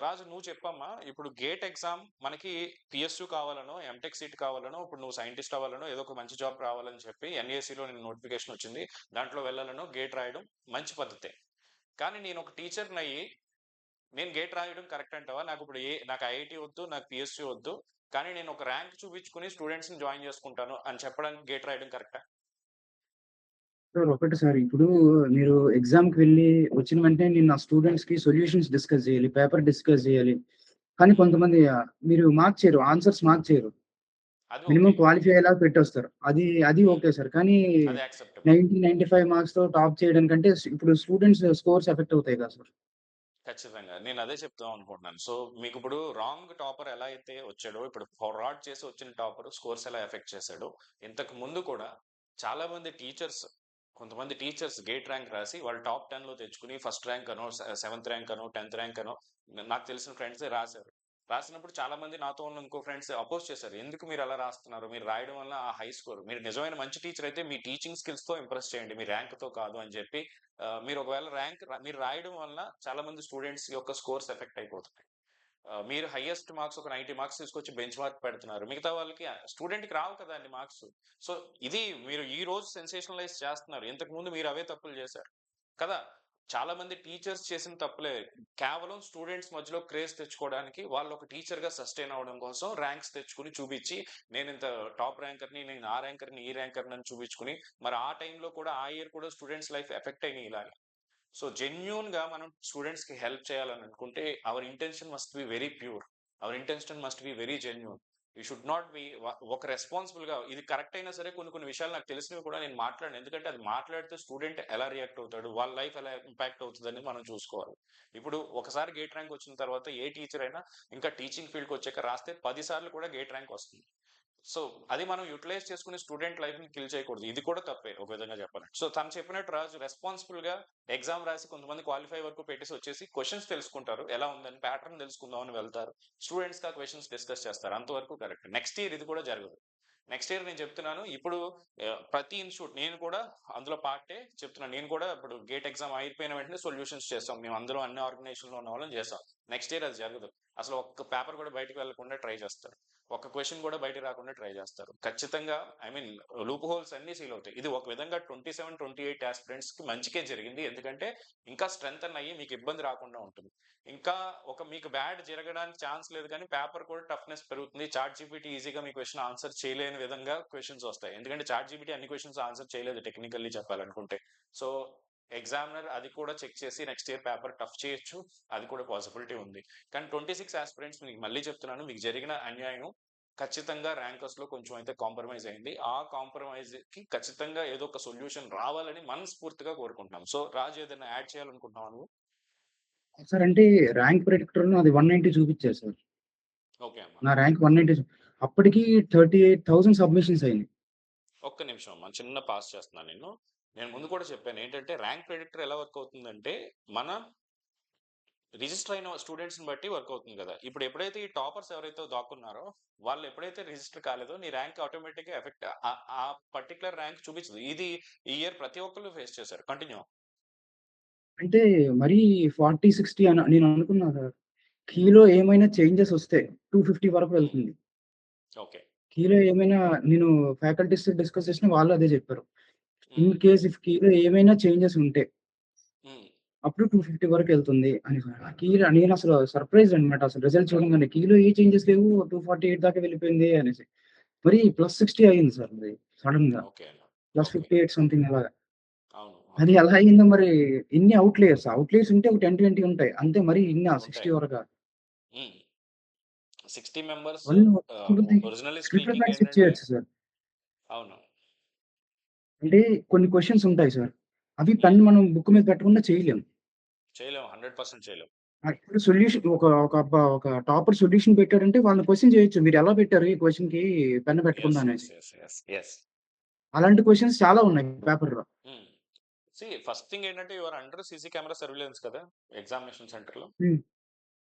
రాజు నువ్వు చెప్పమ్మా. ఇప్పుడు గేట్ ఎగ్జామ్ మనకి పిఎస్‌యు కావాలనో, ఎంటెక్ సీట్ కావాలనో, ఇప్పుడు నువ్వు సైంటిస్ట్ అవ్వాలనో, ఏదో ఒక మంచి జాబ్ రావాలని చెప్పి ఎన్‌ఈఎస్‌సిలో నీకు నోటిఫికేషన్ వచ్చింది. దాంట్లో వెళ్ళాలనో గేట్ రాయడం మంచి పద్ధతే. కానీ నేను ఒక టీచర్‌నయ్యి నేను గేట్ రాయడం కరెక్ట్ అంటావా? నాకు ఐఐటీ వద్దు, నాకు పిఎస్‌యు వద్దు. కానీ నేను ఒక ర్యాంక్ చూపించుకొని స్టూడెంట్స్‌ని జాయిన్ చేసుకుంటాను అని చెప్పడానికి గేట్ రాయడం కరెక్టా? సార్ ఒకటి సార్ ఇప్పుడు మీరు ఎగ్జామ్‌కి వెళ్లి వచ్చిన వెంటనే నేను నా స్టూడెంట్స్‌కి సొల్యూషన్స్ డిస్కస్ చేయాలి. పేపర్ డిస్కస్ చేయాలి. కానీ హ్మ్. కొంతమంది మీరు మార్క్ చేయరు. ఆన్సర్స్ మార్క్ చేయరు. అది ఓకే. మినిమమ్ క్వాలిఫై అయ్యేలాగా పెట్టేస్తారు. అది హ్మ్. Okay sir. కానీ అది యాక్సెప్టబుల్. 90, 95 మార్క్స్‌తో టాప్ చేయడం కంటే ఇప్పుడు స్టూడెంట్స్ స్కోర్స్ ఎఫెక్ట్ అవుతాయి కదా సార్. ఖచ్చితంగా. నేనదే చెప్దాం అనుకుంటున్నాను. సో, మీకిప్పుడు రాంగ్ టాపర్ ఎలా అయితే వచ్చాడో, ఇప్పుడు ఫ్రాడ్ చేసి వచ్చిన టాపర్ స్కోర్స్ ఎలా ఎఫెక్ట్ చేశాడో, ఇంతకు ముందు కూడా చాలా మంది టీచర్స్ కొంతమంది టీచర్స్ గేట్ ర్యాంక్ రాసి వాళ్ళు టాప్ 10లో తెచ్చుకొని ఫస్ట్ ర్యాంక్ అనో, సెవెంత్ ర్యాంక్ అనో, 10థ్ ర్యాంక్ అనో నాకు తెలిసిన ఫ్రెండ్సే రాసారు. రాసినప్పుడు చాలా మంది నాతో ఉన్న ఇంకో ఫ్రెండ్స్ అపోజ్ చేశారు. ఎందుకు మీరు అలా రాస్తున్నారు? మీరు రాయడం వల్ల ఆ హై స్కోర్ మీరు నిజమైన మంచి టీచర్ అయితే మీ టీచింగ్ స్కిల్స్‌తో ఇంప్రెస్ చేయండి. మీ ర్యాంక్‌తో కాదు అని చెప్పి మీరు ఒకవేళ మీరు రాయడం వల్ల చాలా మంది స్టూడెంట్స్ యొక్క స్కోర్స్ ఎఫెక్ట్ అయిపోతున్నాయి. మీరు హైయెస్ట్ మార్క్స్ ఒక 90 మార్క్స్ తీసుకొచ్చి బెంచ్ మార్క్ పెడుతున్నారు. మిగతా వాళ్ళకి స్టూడెంట్‌కి రావు కదా అన్ని మార్క్స్. సో, ఇది మీరు ఈ రోజు సెన్సేషనలైజ్ చేస్తున్నారు. ఇంతకుముందు మీరు అవే తప్పులు చేశారు. కదా! చాలా మంది టీచర్స్ చేసిన తప్పులే. కేవలం స్టూడెంట్స్ మధ్యలో క్రేజ్ తెచ్చుకోవడానికి వాళ్ళు ఒక టీచర్‌గా సస్టైన్ అవ్వడం కోసం ర్యాంక్స్ తెచ్చుకొని చూపిచ్చి, నేనింత టాప్ ర్యాంకర్‌ని, నేను ఆ ర్యాంకర్‌ని, ఈ ర్యాంకర్‌ని అని చూపించుకొని, మరి ఆ టైంలో కూడా ఆ ఇయర్ కూడా స్టూడెంట్స్ లైఫ్ ఎఫెక్ట్ అయినాయి ఇలానే. సో జెన్యూన్‌గా మనం స్టూడెంట్స్‌కి హెల్ప్ చేయాలని అనుకుంటే our intention must be very pure. Our intention must be very genuine. You should not be ఒక రెస్పాన్సిబుల్‌గా ఇది కరెక్ట్ అయినా సరే కొన్ని కొన్ని విషయాలు నాకు తెలిసినవి కూడా నేను మాట్లాడను. ఎందుకంటే అది మాట్లాడితే స్టూడెంట్ ఎలా రియాక్ట్ అవుతాడు? వాళ్ళ లైఫ్ ఎలా ఇంపాక్ట్ అవుతదని మనం చూసుకోవాలి. ఇప్పుడు ఒకసారి గేట్ ర్యాంక్ వచ్చిన తర్వాత ఏ టీచర్ అయినా ఇంకా టీచింగ్ ఫీల్డ్‌కి వచ్చాక రాస్తే 10 సార్లు కూడా గేట్ ర్యాంక్ వస్తుంది. సో అది మనం యూటిలైజ్ చేసుకుని స్టూడెంట్ లైఫ్ ని కిల్ చేయకూడదు. ఇది కూడా తప్పే ఒక విధంగా చెప్పాలంటే. సో తను చెప్పినట్టు రాజు రెస్పాన్సిబుల్ గా ఎగ్జామ్ రాసి కొంతమంది క్వాలిఫై వరకు పెట్టేసి వచ్చేసి క్వశ్చన్స్ తెలుసుకుంటారు. ఎలా ఉందని ప్యాటర్న్ తెలుసుకుందామని వెళ్తారు. స్టూడెంట్స్ గా క్వశ్చన్స్ డిస్కస్ చేస్తారు. అంతవరకు కరెక్ట్. నెక్స్ట్ ఇయర్ ఇది కూడా జరగదు. నెక్స్ట్ ఇయర్ నేను చెప్తున్నాను ఇప్పుడు ప్రతి ఇన్స్టిట్యూట్ నేను కూడా అందులో పార్టే చెప్తున్నాను. నేను కూడా ఇప్పుడు గేట్ ఎగ్జామ్ అయిపోయిన వెంటనే సొల్యూషన్స్ చేస్తాం. మేము అందరం అన్ని ఆర్గనైజేషన్ లో ఉన్న వాళ్ళని చేస్తాం. నెక్స్ట్ ఇయర్ అది జరగదు. అసలు ఒక్క పేపర్ కూడా బయటకు వెళ్లకుండా ట్రై చేస్తారు. ఒక్క క్వశ్చన్ కూడా బయటకు రాకుండా ట్రై చేస్తారు. ఖచ్చితంగా ఐ మీన్ లూప్ హోల్స్ అన్ని సీల్ అవుతాయి. ఇది ఒక విధంగా 27, 28 ఆస్పిరెంట్స్ కి మంచికే జరిగింది. ఎందుకంటే ఇంకా స్ట్రెంగ్ అయ్యి మీకు ఇబ్బంది రాకుండా ఉంటుంది. ఇంకా ఒక మీకు బ్యాడ్ జరగడానికి ఛాన్స్ లేదు కానీ పేపర్ కూడా టఫ్నెస్ పెరుగుతుంది. చాట్ జీపీటీ ఈజీగా మీ క్వశ్చన్ ఆన్సర్ చేయలేని విధంగా క్వశ్చన్స్ వస్తాయి. ఎందుకంటే చాట్ జీపీటీ అన్ని క్వశ్చన్స్ ఆన్సర్ చేయలేదు టెక్నికల్లీ చెప్పాలనుకుంటే. సో ఎగ్జామినర్ అది కూడా చెక్ చేసి నెక్స్ట్ ఇయర్ పేపర్ టఫ్ చేయొచ్చు. అది కూడా పాసిబిలిటీ ఉంది. కానీ 26 ఆస్పిరెంట్స్ మీకు మళ్ళీ చెప్తున్నాను, మీకు జరిగిన అన్యాయం ఖచ్చితంగా ర్యాంకర్స్ లో కొంచెం అయితే కాంప్రమైజ్ అయింది. ఆ కాంప్రమైజ్ కి ఖచ్చితంగా ఏదో ఒక సొల్యూషన్ రావాలని మనస్ఫూర్తిగా కోరుకుంటున్నాం. సో రాజు ఏదైనా యాడ్ చేయాలనుకుంటున్నావు నువ్వు? సార్ అంటే ర్యాంక్ ప్రిడిక్టర్‌లో అది 190 చూపిచ్చారు సార్. ఓకే అమ్మా. నా ర్యాంక్ 190 అప్పటికి 38,000 సబ్మిషన్స్ అయినాయి. ఒక్క నిమిషం అమ్మా, చిన్న పాస్ చేస్తున్నాను నేను. నేను ముందు కూడా చెప్పాను ఏంటంటే ర్యాంక్ ప్రిడిక్టర్ ఎలా వర్క్ అవుతుందంటే మన రిజిస్టర్ అయిన స్టూడెంట్స్ ని బట్టి వర్క్ అవుతుంది కదా. ఇప్పుడు ఎప్పుడైతే ఈ టాపర్స్ ఎవరైతే దాక్కున్నారో వాళ్ళు ఎప్పుడైతే రిజిస్టర్ కాలేదో నీ ర్యాంక్ ఆటోమేటిక్ గా ఎఫెక్ట్ ఆ పర్టికులర్ ర్యాంక్ చూపించదు. ఇది ఈ ఇయర్ ప్రతి ఒక్కళ్ళు ఫేస్ చేశారు. కంటిన్యూ. అంటే మరీ 40, 60 అని నేను అనుకున్నా సార్. కీలో ఏమైనా చేంజెస్ వస్తే 250 వరకు వెళ్తుంది. ఓకే. కీలో ఏమైనా నేను ఫ్యాకల్టీస్‌తో డిస్కస్ చేసినా వాళ్ళు అదే చెప్పారు. ఇన్ ఉమ్, కేస్ ఇఫ్ కీలో ఏమైనా చేంజెస్ ఉంటే ఉమ్, అప్ టు 250 వరకెళ్తుంది అనేసి. నేనసలు సర్ప్రైజ్డ్ అనమాట. అసలు రిజల్ట్ చూడంగానే కీలో ఏ చేంజెస్ లేవు 248 దాకా వెళ్ళిపోయింది అనేసి. మరి +60 అయింది సార్ మరి సడెన్‌గా. ఓకే అన్న. ఓకే. +58 సంథింగ్ అలాగా. అవును. అది ఓకే. ఎలా అయిందో మరి ఇన్ని ఔట్‌లేయర్స్. ఔట్‌లేయర్స్ ఉంటే ఒక 10, 20 ఉంటాయి. అంతే మరి ఇన్నా ఉంటాయి. 60 వరకా? 60 మెంబర్స్. వాళ్ళు సింపుల్‌ది ఒరిజినల్లీ స్క్రిప్ట్ స్పీకింగ్ రాసి ఏంటంటే ఇచ్చేయొచ్చు సార్. అవును. అంటే కొన్ని క్వెషన్స్ ఉంటాయి సార్. అవి ఉమ్, పెన్ మనం బుక్ మీద పెట్టకుండా చేయలేం. చేయలేము. 100% చేయలేము. ఇప్పుడు సొల్యూషన్ ఒక టాపర్ సొల్యూషన్ పెట్టాడంటే వాళ్ళని క్వెషన్ చేయొచ్చు. మీరెలా పెట్టారు ఈ క్వెషన్‌కి పెన్ ఎస్ పెట్టకుండా ఎస్ అనేసి. Yes yes yes. అలాంటి క్వెషన్స్ చాలా ఉన్నాయి పేపర్‌లో. ఫస్ట్ థింగ్ ఏంటంటే your under CC camera surveillance కదా ఎగ్జామినేషన్ సెంటర్ లో. హ్మ్.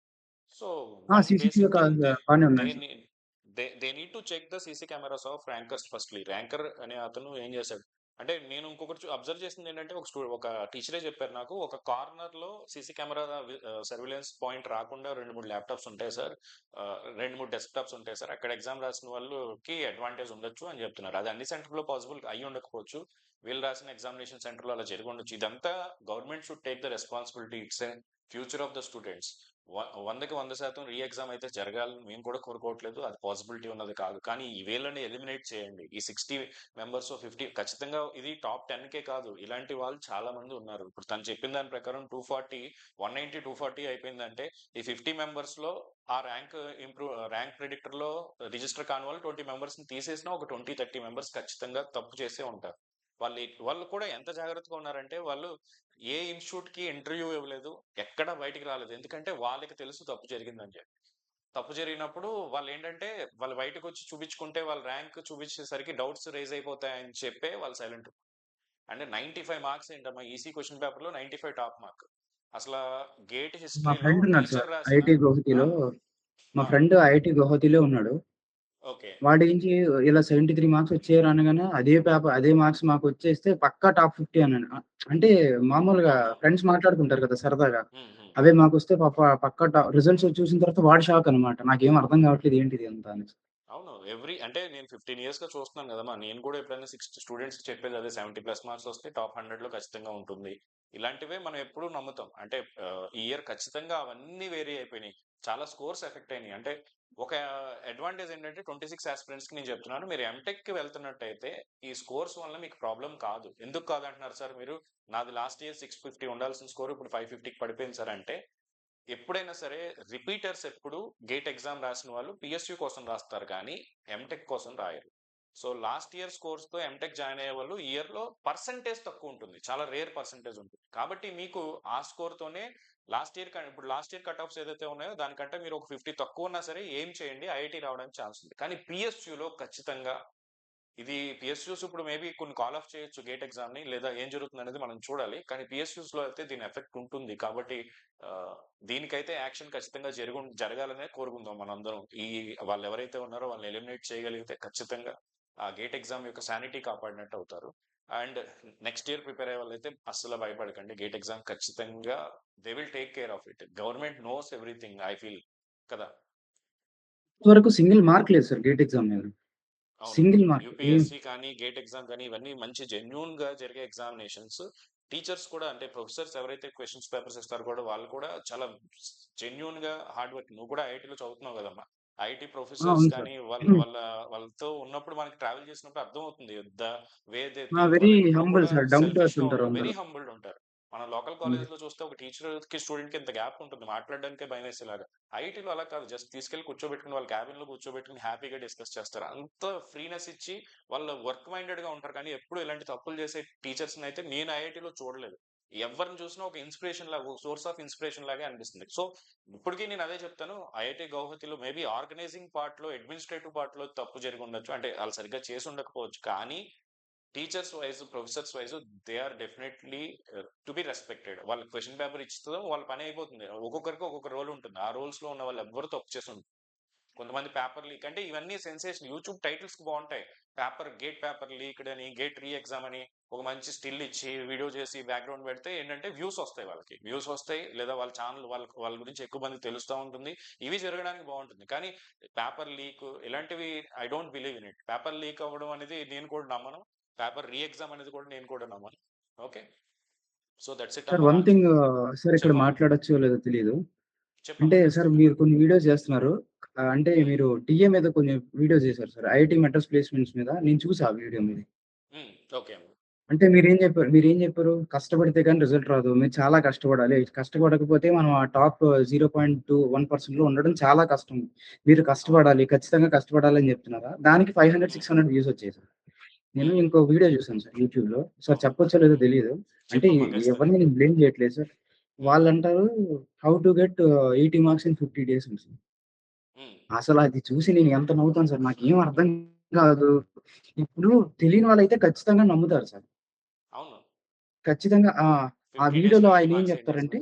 సో ఆ! వన్ సీసీటీవీ బేసిక్ థింగ్ కాదు బానే దే ఉన్నాయి sir. They need to check the CC cameras of rankers firstly. Ranker అనే అతను ఏం చేశాడు అంటే, నేను ఇంకొకటి అబ్జర్వ్ చేసింది ఏంటంటే ఒక టీచరే చెప్పారు నాకు, ఒక కార్నర్ లో సీసీ కెమెరా సర్విలెన్స్ పాయింట్ రాకుండా 2, 3 ల్యాప్టాప్స్ ఉంటాయి సార్, 2, 3 డెస్క్టాప్స్ ఉంటాయి సార్, అక్కడ ఎగ్జామ్ రాసిన వాళ్ళకి అడ్వాంటేజ్ ఉండొచ్చు అని చెప్తున్నారు. అది అన్ని సెంటర్ లో పాసిబుల్ అయ్యి ఉండకపోవచ్చు. వీళ్ళు రాసిన ఎగ్జామినేషన్ సెంటర్ లో అలా జరిగి ఉండొచ్చు. ఇదంతా government should take the responsibility. It's future of the students. 100కి 100% రీ ఎగ్జామ్ అయితే జరగాలని మేము కూడా కోరుకోవట్లేదు. అది పాసిబిలిటీ ఉన్నది కాదు. కానీ ఈ వీళ్ళని ఎలిమినేట్ చేయండి. ఈ 60 మెంబర్స్ 50 ఖచ్చితంగా ఇది టాప్ 10కే కాదు. ఇలాంటి వాళ్ళు చాలా మంది ఉన్నారు. ఇప్పుడు తను చెప్పిన దాని ప్రకారం 240, 190, 240 అయిపోయిందంటే ఈ 50 మెంబర్స్ లో ఆ ర్యాంక్ ప్రిడిక్టర్ లో రిజిస్టర్ కాని వాళ్ళు 20 మెంబర్స్ ని తీసేసినా ఒక 20, 30 మెంబర్స్ ఖచ్చితంగా తప్పు చేసే ఉంటారు. వాళ్ళు కూడా ఎంత జాగ్రత్తగా ఉన్నారంటే వాళ్ళు ఏ ఇన్స్టిట్యూట్ కి ఇంటర్వ్యూ ఇవ్వలేదు, ఎక్కడ బయటికి రాలేదు. ఎందుకంటే వాళ్ళకి తెలుసు తప్పు జరిగిందని చెప్పి. తప్పు జరిగినప్పుడు వాళ్ళు ఏంటంటే వాళ్ళు బయటకు వచ్చి చూపించుకుంటే వాళ్ళ ర్యాంక్ చూపించేసరికి డౌట్స్ రైజ్ అయిపోతాయని చెప్పే వాళ్ళు సైలెంట్. అంటే 95 మార్క్స్ ఏంటమ్మా ఈసీ క్వశ్చన్ పేపర్ లో 95 టాప్ మార్క్. అసలు గేట్ మా హిస్టరీలో ఫ్రెండ్ ఉన్నాడు సార్ టీచర్ రాసిన మా ఫ్రెండ్ ఐఐటీ గౌహతిలో ఉన్నాడు. ఓకే. వాడేంచి ఇలా 73 మార్క్స్ వచ్చాయిరా అనగానే అదే మార్క్స్ మాకొచ్చేస్తే పక్కా టాప్ 50 అన్నాడు. అంటే మామూలుగా అవును. ఫ్రెండ్స్ మాట్లాడుకుంటారు కదా సరదాగా. ఉమ్, ఉమ్. అవే మాకొస్తే పక్కా రిజల్ట్స్ చూసిన తర్వాత వాడు షాక్ అనమాట. నాకేం అర్థం కావట్లేదు ఏంటిది అంతా అనేసి. అవును. అంటే నేను 15 ఇయర్స్ గా చూస్తున్నాను కదమ్మా. నేను కూడా ఎప్పుడైనా 60 స్టూడెంట్స్ చెప్పేది అదే, 70+ మార్క్స్ వస్తే టాప్ 100 లో ఖచ్చితంగా ఉంటుంది. ఇలాంటివే మనం ఎప్పుడూ నమ్ముతాం. అంటే ఈ ఇయర్ ఖచ్చితంగా అవన్నీ వేరీ అయిపోయినాయి. చాలా స్కోర్స్ ఎఫెక్ట్ అయినాయి. అంటే ఒక అడ్వాంటేజ్ ఏంటంటే 26 ఆస్పిరెంట్స్‌కి నేను చెప్తున్నాను. మీరు ఎంటెక్‌కి వెళ్తున్నట్టయితే ఈ స్కోర్స్ వల్ల మీకు ప్రాబ్లమ్ కాదు. ఎందుకు కాదంటున్నారు సార్ మీరు? నాది లాస్ట్ ఇయర్ 650 ఉండాల్సిన స్కోర్ ఇప్పుడు 550కి పడిపోయింది సార్ అంటే, ఎప్పుడైనా సరే రిపీటర్స్ ఎప్పుడు గేట్ ఎగ్జామ్ రాసిన వాళ్ళు పిఎస్యూ కోసం రాస్తారు కానీ ఎంటెక్ కోసం రాయరు. సో లాస్ట్ ఇయర్ స్కోర్స్ తో ఎంటెక్ జాయిన్ అయ్యే వాళ్ళు ఈ ఇయర్ లో పర్సంటేజ్ తక్కువ ఉంటుంది, చాలా రేర్ పర్సంటేజ్ ఉంటుంది. కాబట్టి మీకు ఆ స్కోర్ తోనే ఇప్పుడు లాస్ట్ ఇయర్ కట్ ఆఫ్స్ ఏదైతే ఉన్నాయో దానికంటే మీరు ఒక 50 తక్కువ ఉన్నా సరే ఏం చేయండి, ఐఐటి రావడానికి ఛాన్స్ ఉంది. కానీ పిఎస్యూలో ఖచ్చితంగా ఇది పిఎస్యూస్ ఇప్పుడు మేబీ కొన్ని కాల్ ఆఫ్ చేయొచ్చు గేట్ ఎగ్జామ్ ని, లేదా ఏం జరుగుతుంది అనేది మనం చూడాలి. కానీ పిఎస్యూస్ లో అయితే దీని ఎఫెక్ట్ ఉంటుంది. కాబట్టి ఆ, దీనికైతే యాక్షన్ ఖచ్చితంగా జరగాలనే కోరుకుందాం మనందరం. వాళ్ళు ఎవరైతే ఉన్నారో వాళ్ళని ఎలిమినేట్ చేయగలిగితే ఖచ్చితంగా ఆ గేట్ ఎగ్జామ్ యొక్క శానిటీ కాపాడినట్టు అవుతారు. అండ్ నెక్స్ట్ ఇయర్ ప్రిపేర్ అయ్యే వాళ్ళైతే అస్సలు భయపడకండి. గేట్ ఎగ్జామ్ ఖచ్చితంగా they will take care of it. Government knows everything, I feel కదా. ఇంతవరకు సింగిల్ మార్క్ లేదు సార్ గేట్ ఎగ్జామ్ మీద. అవును. సింగిల్ మార్క్ ఏం యూపీఎస్సీ కానీ గేట్ ఎగ్జామ్ కానీ ఇవన్నీ మంచి జెన్యూన్ గా జరిగే ఎగ్జామినేషన్స్. టీచర్స్ కూడా, అంటే ప్రొఫెసర్స్ ఎవరైతే క్వశ్చన్స్ పేపర్స్ ఇస్తారో కూడా వాళ్ళు కూడా చాలా జెన్యూన్ గా హార్డ్ వర్క్. నువ్వు కూడా ఐఐటీలో చదువుతున్నావు కదమ్మా. ఐఐటీ ప్రొఫెసర్స్ అవును సార్. కానీ వాళ్ళతో ఉన్నప్పుడు మనకి ట్రావెల్ చేసినప్పుడు అర్థమవుతుంది ద వే దే ఆ! థింక్. వెరీ వాళ్ళు ఎప్పుడు హంబుల్ కూడా sir. Down to selfish earth గా ఉంటారు ఉండరు, వెరీ అందరూ. హంబుల్డ్ ఉంటారు. మన లోకల్ హ్మ్. కాలేజ్ లో చూస్తే ఒక టీచర్ కి స్టూడెంట్ కి ఇంత గ్యాప్ ఉంటుంది, మాట్లాడడానికే భయం వేసేలాగా. ఐఐటీలో అలా కాదు, జస్ట్ తీసుకెళ్లి కూర్చోబెట్టుకుని వాళ్ళ క్యాబిన్ లో కూర్చోబెట్టుకుని హ్యాపీగా డిస్కస్ చేస్తారు. అంత ఫ్రీనెస్ ఇచ్చి వాళ్ళు వర్క్ మైండెడ్ గా ఉంటారు. కానీ ఎప్పుడు ఇలాంటి తప్పులు చేసే టీచర్స్ అయితే నేను ఐఐటీలో చూడలేదు. ఎవరిని చూసినా ఒక ఇన్స్పిరేషన్ లాగా, ఒక సోర్స్ ఆఫ్ ఇన్స్పిరేషన్ లాగే అనిపిస్తుంది. సో ఇప్పటికీ నేను అదే చెప్తాను, ఐఐటి గౌహతిలో మేబీ ఆర్గనైజింగ్ పార్ట్ లో, అడ్మినిస్ట్రేటివ్ పార్ట్ లో తప్పు జరిగి ఉండొచ్చు, అంటే వాళ్ళు సరిగ్గా చేసి ఉండకపోవచ్చు. కానీ teachers wise, professors wise they are definitely to be respected. వాళ్ళ క్వశ్చన్ పేపర్ ఇస్తుందో వాళ్ళ పని అయిపోతుంది. ఒక్కొక్కరికి ఒక్కొక్క రోల్ ఉంటుంది. ఆ రోల్స్ లో ఉన్న వాళ్ళు ఎవ్వరు తప్పు చేసి ఉండరు. కొంతమంది పేపర్ లీక్ అంటే ఇవన్నీ సెన్సేషన్, యూట్యూబ్ టైటిల్స్ కి బాగుంటాయి. గేట్ పేపర్ లీక్డ్ అని, గేట్ రీ ఎగ్జామ్ అని ఒక మంచి స్టిల్ ఇచ్చి వీడియో చేసి బ్యాక్గ్రౌండ్ పెడితే ఏంటంటే వ్యూస్ వస్తాయి, వాళ్ళకి వ్యూస్ వస్తాయి, లేదా వాళ్ళ ఛానల్ వాళ్ళ గురించి ఎక్కువ మంది తెలుస్తూ ఉంటుంది. ఇవి జరగడానికి బాగుంటుంది. కానీ పేపర్ లీక్ ఇలాంటివి I don't believe in it. Paper leak అవ్వడం అనేది నేను కూడా నమ్మను. పేపర్ రీ ఎగ్జామ్ అనేది కూడా నేను కూడా నమ్మను. Okay, so that's it sir అమ్మా వన్ రాజు. థింగ్ సార్ ఇక్కడ చెప్పమ్మా. మాట్లాడొచ్చో లేదో తెలీదు. అంటే చెప్పమ్మా సార్ ఖచ్చితంగా. మీరు కొన్ని వీడియోస్ చేస్తున్నారు. అంటే ఉమ్, మీరు టీఏ మీద కొన్ని వీడియోస్ చేశారు సార్. ఐఐటీ మెట్రోస్ ప్లేస్‌మెంట్స్ మీద. నేను చూసా ఆ వీడియో మీది. ఓకే అమ్మా. అంటే మీరేం చెప్పారు? కష్టపడితే గాని రిజల్ట్ రాదు. మీరు చాలా కష్టపడాలి. కష్టపడకపోతే మనం ఆ టాప్ 0.21% ఉండడం చాలా కష్టం. మీరు అవును. కష్టపడాలి. ఖచ్చితంగా కష్టపడాలి అని చెప్తున్నారా? దానికి 500, ఉమ్, 600 వ్యూస్ వచ్చాయి సార్. నేను ఉమ్, ఇంకో వీడియో చూసాను సార్ యూట్యూబ్‌లో. సార్ అవును. చెప్పొచ్చో లేదో ఉమ్, తెలీదు. అంటే చెప్పమ్మా ఖచ్చితంగా. ఎవరిని నేను బ్లేమ్ చేయట్లేదు సార్. ఉమ్, వాళ్ళంటారు how to get 80 marks in 50 days అని సార్. ఉమ్, అసలది చూసి నేను ఎంత నవ్వుతాను సార్. నాకేం అర్థం కాదు. ఇప్పుడు తెలియని వాళ్ళైతే ఖచ్చితంగా నమ్ముతారు సార్. అవును. ఖచ్చితంగా ఆ! ఆ 50 డేస్ వీడియోలో లో 80 ఆయనేం మార్క్స్ ఏంటి అసలు? చెప్తారంటే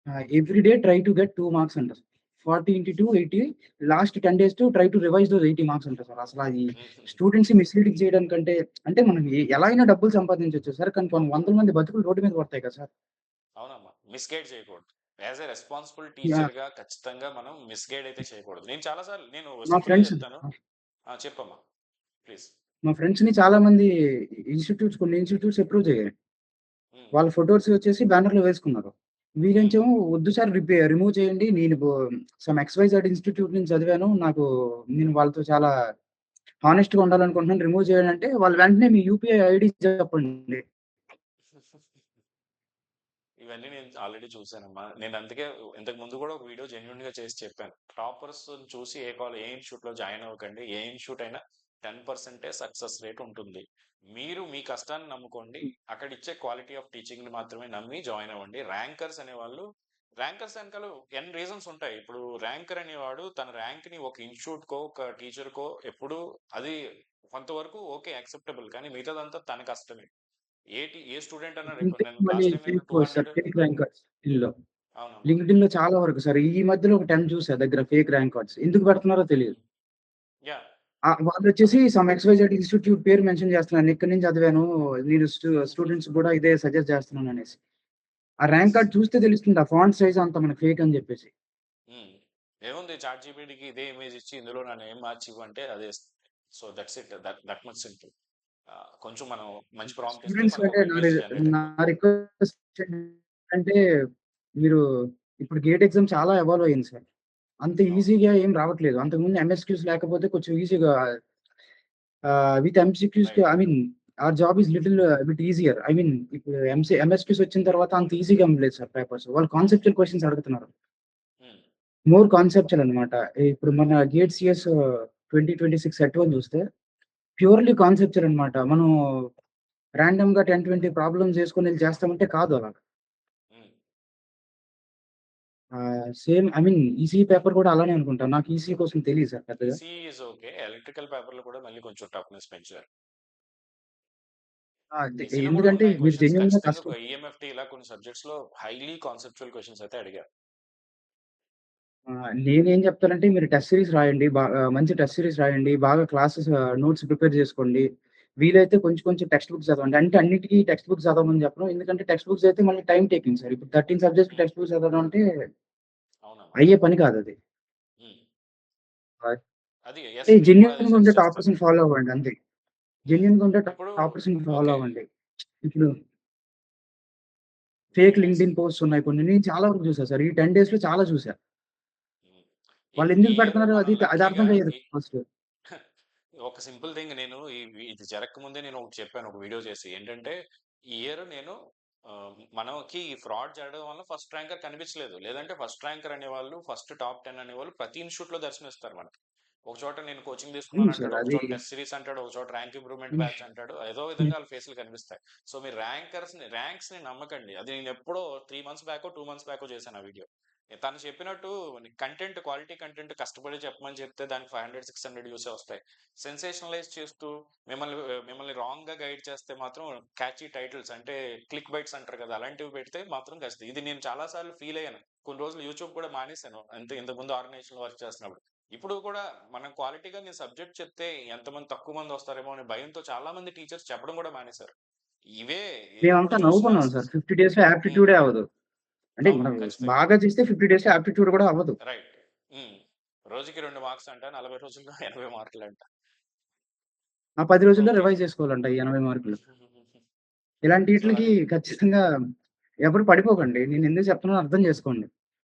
ఆ, every day try to get 2 marks అంట. 40 into 2 80 last 10 days to try to revise those 80 marks అంట సార్. అసలది ఉమ్, స్టూడెంట్స్‌ని మిస్‌లీడింగ్ చేయడానికంటే అంటే మనం ఎలా అయినా డబ్బులు సంపాదించొచ్చు సార్. కానీ కొన్ని వందల మంది బతుకులు రోడ్డు మీద పడతాయి కదా సార్. అవునమ్మా. మిస్గైడ్ చేయకూడదు. As a responsible yeah! Teacher గా ఖచ్చితంగా మనం మిస్గైడ్ అయితే చేయకూడదు. నేను చాలా సార్లు నేను మా సింపుల్ గా ఫ్రెండ్స్ చెప్తాను. చెప్పమ్మా ప్లీజ్. మా ఫ్రెండ్స్‌ని చాలా మంది కొన్ని ఇన్‌స్టిట్యూట్స్ అప్రూవ్ చేయాయి. ఉమ్, వాళ్ళ ఫోటోస్ వచ్చేసి బ్యానర్‌లో వేసుకున్నారు. ఉమ్, వీళ్ళేంచేమో వద్దు సార్ రిమూవ్ చేయండి. నేను సమ్ ఎక్స్‌వైజెడ్ ఇన్‌స్టిట్యూట్ నుంచి చదివాను. నేను వాళ్ళతో చాలా హానెస్ట్‌గా ఉండాలనుకుంటున్నాను. రిమూవ్ చేయండి అంటే వాళ్ళు వెంటనే మీ యూపీఐ ఐడీ చెప్పండి. ఇవన్నీ నేను ఆల్రెడీ చూసానమ్మా. నేను అందుకే ఇంతకు ముందు కూడా ఒక వీడియో జెన్యున్ గా చేసి చెప్పాను. టాపర్స్ చూసి ఏ ఇన్స్టిట్యూట్ లో జాయిన్ అవ్వకండి. ఏ ఇన్స్టిట్యూట్ అయినా 10% సక్సెస్ రేట్ ఉంటుంది. మీరు మీ కష్టాన్ని నమ్ముకోండి. అక్కడ ఇచ్చే క్వాలిటీ ఆఫ్ టీచింగ్ ని మాత్రమే నమ్మి జాయిన్ అవ్వండి. ర్యాంకర్స్ వెనకాల ఎన్ రీజన్స్ ఉంటాయి. ఇప్పుడు ర్యాంకర్ అనేవాడు తన ర్యాంక్ ని ఒక ఇన్స్టిట్యూట్ కో, ఒక టీచర్ కో ఎప్పుడు అది కొంతవరకు ఓకే యాక్సెప్టబుల్, కానీ మిగతాదంతా తన కష్టమే. ఏ స్టూడెంట్ అన్నా రేపు లింక్డ్ఇన్ నేను మళ్ళీ లాస్ట్ టైం నేను fake post 200. Sir. Fake rank cards లింక్డ్ఇన్‌లో. అవునమ్మా. లింక్డ్ఇన్‌లో చాలా వరకు సార్. ఈ మధ్యలో ఒక 10 చూసా దగ్గర ఫేక్ ర్యాంక్ కార్డ్స్. ఎందుకు పెడుతున్నారో తెలీదు. యా. వాళ్ళొచ్చేసి అవి. సమ్ ఎక్స్‌వైజెడ్ ఇన్‌స్టిట్యూట్ పేరు మెన్షన్ చేస్తున్నారు. నేను ఇక్కడి నుంచి చదివాను. నేను స్టూడెంట్స్‌కి కూడా ఇదే సజెస్ట్ చేస్తున్నాననేసి. ఆ ర్యాంక్ ఎస్. కార్డ్ చూస్తే తెలుస్తుంది. ఆ ఫాంట్ సైజ్ అంతా మనకి ఫేక్ అని చెప్పేసి. ఏముంది, చాట్ జీపీటీకి ఇదే ఇమేజ్ ఇచ్చి ఇందులో నన్ను ఏం మార్చివ్వు అంటే అదే. So that's it. That much simple. కొంచెం మనం మంచి ప్రాంప్ట్ ఇస్తే స్టూడెంట్స్ మనకు అంటే ఒక ఇమేజ్ జనరేట్ నా అయిపోద్ది. రిక్వెస్ట్ ఏంటంటే మీరు ఇప్పుడు గేట్ ఎగ్జామ్ చాలా ఎవాల్వ్ అయింది సార్. అంత అవును. ఈజీగా ఏం రావట్లేదు. అంతకుముందు ఎంఎస్‌క్యూస్ లేకపోతే కొంచెం ఈజీగా విత్ ఎంసీక్యూస్‌కి right. I mean our job is little bit easier. I mean ఇప్పుడు ఎంఎస్‌క్యూస్ వచ్చిన తర్వాత అంత ఈజీగా ఉండలేదు సార్ పేపర్స్. వాళ్ళు అవును. కాన్సెప్చువల్ క్వెషన్స్ అడుగుతున్నారు. హ్మ్. మోర్ కాన్సెప్చువల్ అన్నమాట. ఇప్పుడు మన గేట్ సీఎస్ 2026 సెట్ 1 చూస్తే ప్యూర్‌లీ కాన్సెప్చువల్ అన్నమాట. మనం రాండమ్‌గా 10, 20 ప్రాబ్లమ్స్ చేసుకొని ఎళ్లి చేస్తామంటే కాదు అలాగా. హ్మ్. Same I mean ECE paper కూడా అలానే అనుకుంటా. నాకు ఈసీఈ కోసం తెలీదు సార్ పెద్దగా. ECE is okay. ఎలక్ట్రికల్ పేపర్‌లో కూడా మళ్ళీ కొంచెం టఫ్‌నెస్ పెంచారు. ఈసీలో కూడా ఎందుకంటే ఉన్నాయి మీరు క్వెషన్స్ జెన్యూన్‌గా ఖచ్చితంగా కష్టం ఈఎంఎఫ్‌టి ఇలా కొన్ని సబ్జెక్ట్స్‌లో హైలీ కాన్సెప్చువల్ క్వెషన్స్ అయితే అడిగారు. నేనేం చెప్తానంటే మీరు టెస్ట్ సీరీస్ రాయండి. మంచి టెస్ట్ సీరీస్ రాయండి. బాగా క్లాసెస్ నోట్స్ ప్రిపేర్ చేసుకోండి. వీలైతే కొంచెం కొంచెం టెక్స్ట్ బుక్స్ చదవండి. అంటే అన్నిటికి టెక్స్ట్ బుక్స్ చదవమని చెప్పను. ఎందుకంటే టెక్స్ట్ బుక్స్ అయితే మళ్ళీ టైమ్ టేకింగ్ సార్. ఇప్పుడు 13 సబ్జెక్ట్స్‌కి హ్మ్. టెక్స్ట్ బుక్స్ చదవడం అంటే అవునమ్మా. అయ్యే పని కాదది. హ్మ్. ఆహ్, అది అంటే యెస్. నేను కూడా అదే జెన్యూన్‌గా ఉండే సజెస్ట్ చేస్తాను. టాపర్స్‌ని ఫాలో అవ్వండి అంతే. హ్మ్. జెన్యూన్‌గా ఉండే ఇప్పుడు టాపర్స్‌ని ఫాలో ఓకే. అవ్వండి. ఇప్పుడు very fake nice. LinkedIn posts ఉన్నాయి కొన్ని. నేను చాలా వరకు చూసా సార్. ఈ 10 డేస్‌లో చాలా చూసా. హ్మ్. ఈ ఈ వాళ్ళెందుకు ఇయర్ పెడుతున్నారో మనం అది లక్కీగా అర్థం కాలేదు ఈ ఫస్ట్. ఒక సింపుల్ థింగ్ నేను ఇది జరగకముందే నేను ఒకటి చెప్పాను ఒక వీడియో చేసి. ఏంటంటే ఈ ఇయర్ నేను మనకి ఈ ఫ్రాడ్ జరగడం వల్ల ఫస్ట్ ర్యాంకర్ కనిపించలేదు. లేదంటే ఫస్ట్ ర్యాంకర్ అనేవాళ్ళు, ఫస్ట్ టాప్ 10 అనేవాళ్ళు ప్రతి ఇన్‌స్టిట్యూట్‌లో దర్శనమిస్తారు మనకి. ఒక చోట నేను కోచింగ్ అవును తీసుకున్నాను సార్. అంటాడు. ఒక అది చోట టెస్ట్ సిరీస్ అంటాడు. ఒక చోట ర్యాంక్ ఇంప్రూవ్‌మెంట్ హ్మ్. బ్యాచ్ అంటాడు. ఏదో హ్మ్. విధంగా ఆళ్ళ ఫేసులు కనిపిస్తాయి. సో మీరు ర్యాంక్స్‌ని నమ్మకండి. అది నేను ఎప్పుడో 3 మంత్స్ బ్యాకో, 2 మంత్స్ బ్యాకో చేశాను ఆ వీడియో. తను చెప్పినట్టు కంటెంట్ క్వాలిటీ కంటెంట్ కష్టపడి చెప్పమని చెప్తే దానికి 500, 600 వ్యూసే వస్తాయి. సెన్సేషనలైజ్ చేస్తూ మిమ్మల్ని మిమ్మల్ని రాంగ్‌గా గైడ్ చేస్తే మాత్రం క్యాచీ టైటిల్స్ అంటే క్లిక్ బైట్స్ అంటారు కదా! అలాంటివి పెడితే మాత్రం కష్టం. ఇది నేను చాలా సార్లు ఫీల్ అయ్యాను. కొన్ని రోజులు యూట్యూబ్ కూడా మానేశాను. ఇంతకుముందు ఆర్గనైజేషన్‌లో వర్క్ చేస్తున్నప్పుడు. ఇప్పుడు కూడా మనం క్వాలిటీగా నేను సబ్జెక్ట్ చెప్తే ఎంతమంది తక్కువ మంది వస్తారేమో అనే భయంతో చాలా మంది టీచర్స్ చెప్పడం కూడా మానేశారు. ఇవే ఎప్పుడు మేమంతా చూసినా నవ్వుకున్నాం సార్. 50 డేస్‌లో హ్మ్. యాప్టిట్యూడే అవ్వదు. అంటే అవును. మనం ఖచ్చితంగా. బాగా చేస్తే 50 డేస్‌లో యాప్టిట్యూడ్ కూడా అవ్వదు. రైట్. హ్మ్. రోజుకి 2 మార్క్స్ అంట. 40 రోజుల్లో 80 మార్కులంట. ఆ 10 రోజుల్లో ఓకే. రివైజ్ చేసుకోవాలంట ఈ 80 మార్కులు. ఇలాంటి సో, ఈట్లికి అది. ఖచ్చితంగా ఎవరు పడిపోకండి. నేనెందుకు చెప్తున్నానో అర్థం చేసుకోండి.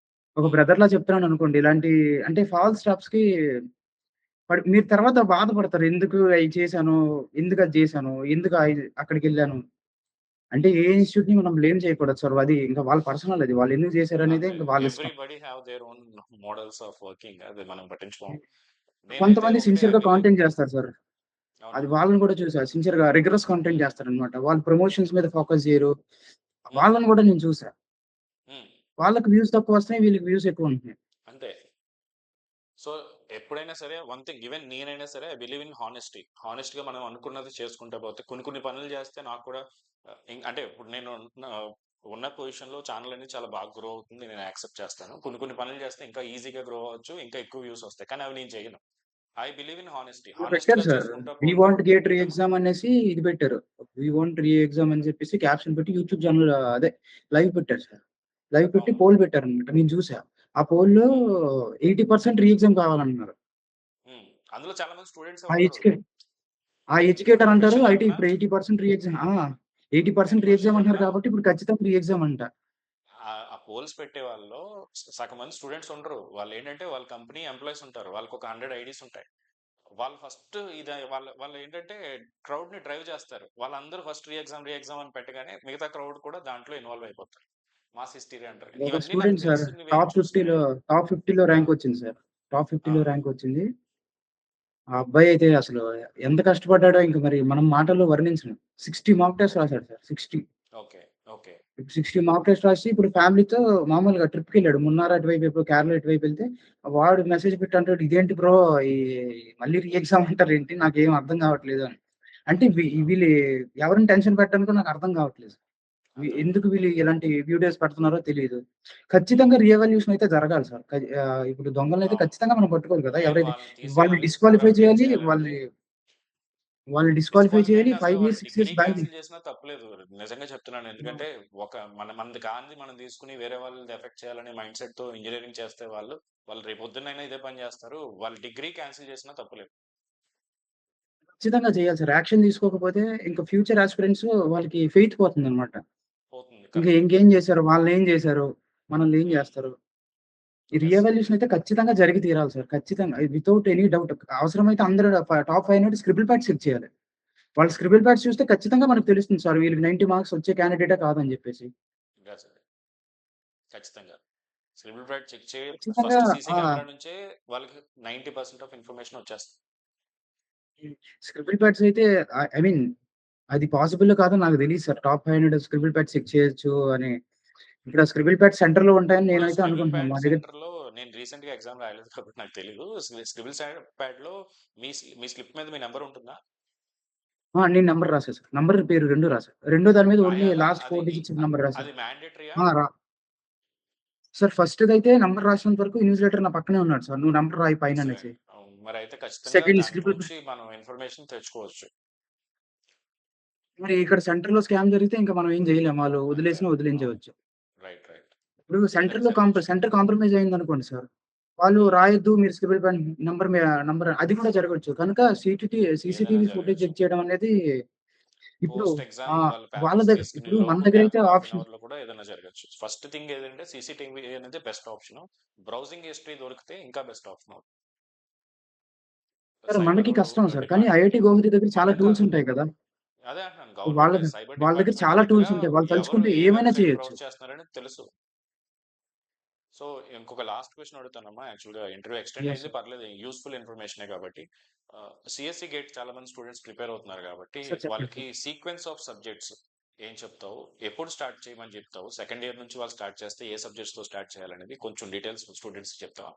ఒక హ్మ్. బ్రదర్‌లా చెప్తున్నాననుకోండి. ఇలాంటి అంటే ఫాల్స్ స్టాప్స్‌కి మీరు తర్వాత బాధపడతారు. ఎందుకు అయి చేశాను? ఎందుకది చేశాను? ఎందుకు అక్కడికెళ్ళాను? అంటే ఏ ఇన్‌స్టిట్యూట్‌ని మనం బ్లేమ్ చేయకూడదు సార్. అది ఇంకా వాళ్ళ పర్సనల్ అది. వాళ్ళు ఎందుకు చేశారనేదే అంతే. ఇంక వాళ్ళిష్టం. Everybody have their own models of working. అది మనం పట్టించుకోం. నేనైతే కొంతమంది ఒకటే ఐ సిన్సియర్‌గా బిలీవ్ కాంటెంట్ చేస్తారు సార్. అది అవునమ్మా. వాళ్ళని కూడా చూసా. సిన్సియర్‌గా రిగరస్ కాంటెంట్ హ్మ్. చేస్తారనమాట. వాళ్ళు ప్రమోషన్స్ మీద ఫోకస్ చేయరు. హ్మ్. వాళ్ళని కూడా నేను చూసా. హ్మ్. వాళ్ళకి వ్యూస్ తక్కువొస్తున్నాయి. వీళ్ళకి వ్యూస్ ఎక్కువుంటున్నాయి. అంతే. సో, ఎప్పుడైనా సరే వన్ థింగ్ ఈవెన్ నేనైనా సరే ఐ బిలీవ్ ఇన్ హానెస్టీ. హానెస్ట్‌గా మనం అనుకున్నది చేసుకుంటా పోతే కొన్ని కొన్ని పనులు చేస్తే నాకు కూడా అంటే ఇప్పుడు నేను నా ఉన్న పొజిషన్‌లో ఛానెల్ అనేది చాలా బాగా గ్రో అవుతుంది. నేను యాక్సెప్ట్ చేస్తాను. కొన్ని కొన్ని పనులు చేస్తే ఇంకా ఈజీగా గ్రో అవ్వచ్చు. ఇంకా ఎక్కువ వ్యూస్ వస్తాయి. కానీ అవి నేను చేయను. I believe in honesty. ఇలా పెట్టారు హానెస్ట్‌గా సార్. చేసుకుంటా వి పోతే వాంట్ గేట్ రీ ఏదమ్మా? ఎగ్జామ్ అనేసి ఇది పెట్టారు. వి వాంట్ రీ ఎగ్జామ్ అని చెప్పేసి క్యాప్షన్ పెట్టి యూట్యూబ్ ఛానెల్ అదే లైవ్ పెట్టారు సార్. లైవ్ పెట్టి అవును. పోల్ పెట్టారనమాట. నేను చూసా. ఆ పోల్‌లో హ్మ్. 80% రీ ఎగ్జామ్ కావాలంటున్నారు. హ్మ్. అందులో చాలా మంది స్టూడెంట్సే ఆ ఉంటారు. ఎడ్యుకే ఆ ఎడ్యుకేటర్ ఒక అంటారు విషయం ఐటీ చెప్పనా? ఇప్పుడు 80% రీ ఎగ్జామ్ 80% ఒక రీ విషయం ఎగ్జామ్ అంటున్నారు చెప్పనా? కాబట్టి ఇప్పుడు ఖచ్చితంగా రీ ఎగ్జామ్ అంట. ఆ పోల్స్ పెట్టే వాళ్ళలో సగం మంది స్టూడెంట్స్ ఉండరు. వాళ్ళేంటంటే వాళ్ళ కంపెనీ ఎంప్లాయీస్ ఉంటారు. వాళ్ళకొక 100 ఐడీస్ ఉంటాయి. వాళ్ళు ఫస్ట్ ఇది వాళ్ళేంటంటే క్రౌడ్‌ని డ్రైవ్ చేస్తారు. వాళ్ళందరూ ఫస్ట్ రీ ఎగ్జామ్ అని పెట్టగానే మిగతా క్రౌడ్ కూడా దాంట్లో ఇన్వాల్వ్ అయిపోతారు. మాస్ హిస్టీరియా అంటారు. ఒక ఇవన్నీ నాకు స్టూడెంట్ సార్ తెలిసినవి చూస్తేనే టాప్ 50లో ఆ! ర్యాంక్ వచ్చింది సార్. టాప్ ఆ! 50లో ర్యాంక్ వచ్చింది. ఆ అబ్బాయి అయితే అసలు ఎంత కష్టపడ్డాడో ఇంక మరి మనం మాటల్లో వర్ణించలేం. 60 మాక్ టెస్ట్ రాసాడు sir. 60. Okay. Okay. 60 mock test రాసి ఇప్పుడు ఫ్యామిలీతో మామూలుగా ట్రిప్‌కెళ్ళాడు. మున్నార్ అటువైపు ఎప్పుడో కేరళ ఇటువైపెళ్తే వాడు మెసేజ్ పెట్టి అంటాడు, "ఇదేంటి బ్రో ఈ మళ్ళీ రీ ఎగ్జామ్ అంటారేంటి? నాకేం అర్థం కావట్లేదు" అని. అంటే అవును. వీళ్ళు ఎవరిని టెన్షన్ పెట్టడానికో నాకు అర్థం కావట్లేదు. అర్థమైంది. ఎందుకు వీళ్ళు ఇలాంటి వీడియోస్ పెడుతున్నారో తెలీదు. హ్మ్. ఖచ్చితంగా రీఎవాల్యూషన్ అయితే జరగాలి సార్. ఇప్పుడు దొంగలనైతే అవును. ఖచ్చితంగా మనం పట్టుకోవాలి కదా! లేదు ఎవరైతే వాళ్ళని వాళ్ళని తీసేయాలి. డిస్‌క్వాలిఫై కంప్లీట్ చేయాలి. చేయాలంటే వాళ్ళని డిస్‌క్వాలిఫై డిస్‌క్వాలిఫై చేయాలి. అంటే అసలు 5 వాళ్ళు years, 6 degree years ban cancel చేసినా తప్పులేదు. నిజంగా చెప్తున్నాను. ఎందుకంటే మనది కానిది మనం తీసుకొని వేరే వాళ్ళది ఎఫెక్ట్ చేయాలనే మైండ్ సెట్‌తో ఇంజినీరింగ్ చేస్తే వాళ్ళు రేపొద్దున్నైనా ఇదే పని చేస్తారు. వాళ్ళు డిగ్రీ క్యాన్సెల్ చేసినా తప్పులేదు. ఖచ్చితంగా చేయాలి సార్. యాక్షన్ తీసుకోకపోతే ఇంక ఫ్యూచర్ యాస్పిరెంట్స్ వాళ్ళకి ఫెయిత్ పోతుందనమాట. పోతుంది. కరెక్ట్. ఇంకేం చేశారు? వాళ్ళేం చేశారు? మనల్నేం హ్మ్. చేస్తారు? ఈ యెస్. రీఎవాల్యుయేషన్ అయితే ఖచ్చితంగా జరిగి తీరాలి సార్. ఖచ్చితంగా. Without any doubt. అవసరమైతే అందరూ టాప్ 500 స్క్రిబుల్ ప్యాడ్స్ చెక్ చేయాలి. వాళ్ళు స్క్రిబుల్ ప్యాడ్స్ చూస్తే ఖచ్చితంగా మనకు తెలుస్తుంది సార్. వీళ్ళకి 90 మార్క్స్ వచ్చే క్యాండిడేటా కాదని జెప్పేసి. యెస్ అండి. ఖచ్చితంగా. స్క్రిబుల్ ప్యాడ్ చెక్ ఖచ్చితంగా ఫస్ట్ సీసీ ఆ! కెమెరా నుంచే వాళ్ళకి 90% ఆఫ్ ఇన్ఫర్మేషన్ వచ్చేస్తుంది. హ్మ్. స్క్రిబుల్ ప్యాడ్స్ అయితే ఐ మీన్ అది పాసిబుల్లో కాదో నాకు తెలీదు sir. Top 500 scribble pads check చేయొచ్చు అని. ఇక్కడ స్క్రిబుల్ ప్యాడ్స్ సెంటర్‌లో ఉంటాయని ఇప్పుడు నేనైతే స్క్రిబుల్ అనుకుంటున్నాను. ప్యాడ్ మా దగ్గర సెంటర్‌లో నేను రీసెంట్‌గా ఎగ్జామ్ రాయలేదు కాబట్టి నాకు తెలీదు. స్క్రిబుల్ ప్యాడ్‌లో మీ స్లిప్ మీద మీ నంబర్ ఉంటుందా? నేను నంబర్ రాసా సార్. నంబర్, పేరు 2 రాసా. రెండో దాని మీద ఓన్లీ రాయాలా? లాస్ట్ అది 4 డిజిట్స్ నంబర్ రాసా. అది మ్యాండేటరీయా? ఆ! సార్ ఫస్ట్‌దైతే నంబర్ రాసినంత వరకు ఇన్విజిలేటర్ నా పక్కనే ఉన్నాడు సార్. "నువ్వు నంబర్ రాయి పైననేసి." ఎక్సలెంట్. మరైతే ఖచ్చితంగా సెకండ్ దాంట్లో స్క్రిబుల్ నుంచి మనం ఇన్ఫర్మేషన్ తెచ్చుకోవచ్చు. మరి ఇక్కడ సెంటర్‌లో స్కామ్ జరిగితే ఇంక మనం ఏం జేయలేం. వాళ్ళు అంతే. వదిలేసినా అవును. వదిలించవచ్చు. రైట్. రైట్. ఇప్పుడు డెఫినెట్‌గా జరగొచ్చు. సెంటర్ కాంప్రమైజ్ అయిందనుకోండి సార్. వాళ్ళు హ్మ్. రాయొద్దు మీరు స్క్రిబుల్ పెన్ నంబర్ అది కూడా జరగొచ్చు. కనుక ఏదైనా సీసీటీవీ ఫుటేజ్ జరగొచ్చు. చెక్ చేయడం అనేది ఇప్పుడు పోస్ట్ ఎగ్జామ్ వాళ్ళ వాళ్ళ పేపర్స్ దగ్గర తీసుకునే ఇప్పుడు మన లోపు దగ్గరైతే హాఫ్ అన్ ఆప్షన్ అవర్‌లో కూడా ఏదైనా జరగొచ్చు. ఫస్ట్ థింగ్ ఏదంటే సీసీటీవీ అనేది బెస్ట్ ఆప్షన్. బ్రౌజింగ్ హిస్టరీ దొరికితే ఇంకా బెస్ట్ ఆప్షన్ అవుతుంది. సార్ మనకి సైబర్ కష్టం సార్. కానీ డిపార్ట్‌మెంట్ ఐఐటీ గోమతి దగ్గర చాలా మనకు టూల్స్ కాదు. ఉంటాయి కదా! అదే అంటున్నాను. వాళ్ళ సైబర్ వాళ్ళ దగ్గర డిపార్ట్‌మెంట్ చాలా దగ్గర టూల్స్ ఉంటాయి. వాళ్ళు ఎవరు తలుచుకుంటే ఏ ఏమైనా వెబ్‌సైట్ చేయొచ్చు. బ్రౌజ్ చేస్తున్నారని తెలుసు. సో, ఇంకొక లాస్ట్ క్వెషన్ అడుగుతానమ్మా. యాక్చువల్‌గా ఇంటర్వ్యూ ఎక్స్‌టెండ్ యెస్ అయింది సార్. పర్లేదు. యూజ్‌ఫుల్ ఇన్ఫర్మేషనే కాబట్టి. సీఎస్‌సి గేట్ చాలా మంది స్టూడెంట్స్ ప్రిపేర్ అవుతున్నారు కాబట్టి, సార్ చెప్పండి వాళ్ళకి సార్. సీక్వెన్స్ ఆఫ్ సబ్జెక్ట్స్ ఏం చెప్తావు? ఎప్పుడు స్టార్ట్ చేయమని చెప్తావు? సెకండ్ ఇయర్ నుంచి వాళ్ళు స్టార్ట్ చేస్తే ఏ సబ్జెక్ట్స్‌తో స్టార్ట్ చేయాలనేది కొంచెం డీటెయిల్స్ స్టూడెంట్స్‌కి చెప్తావా?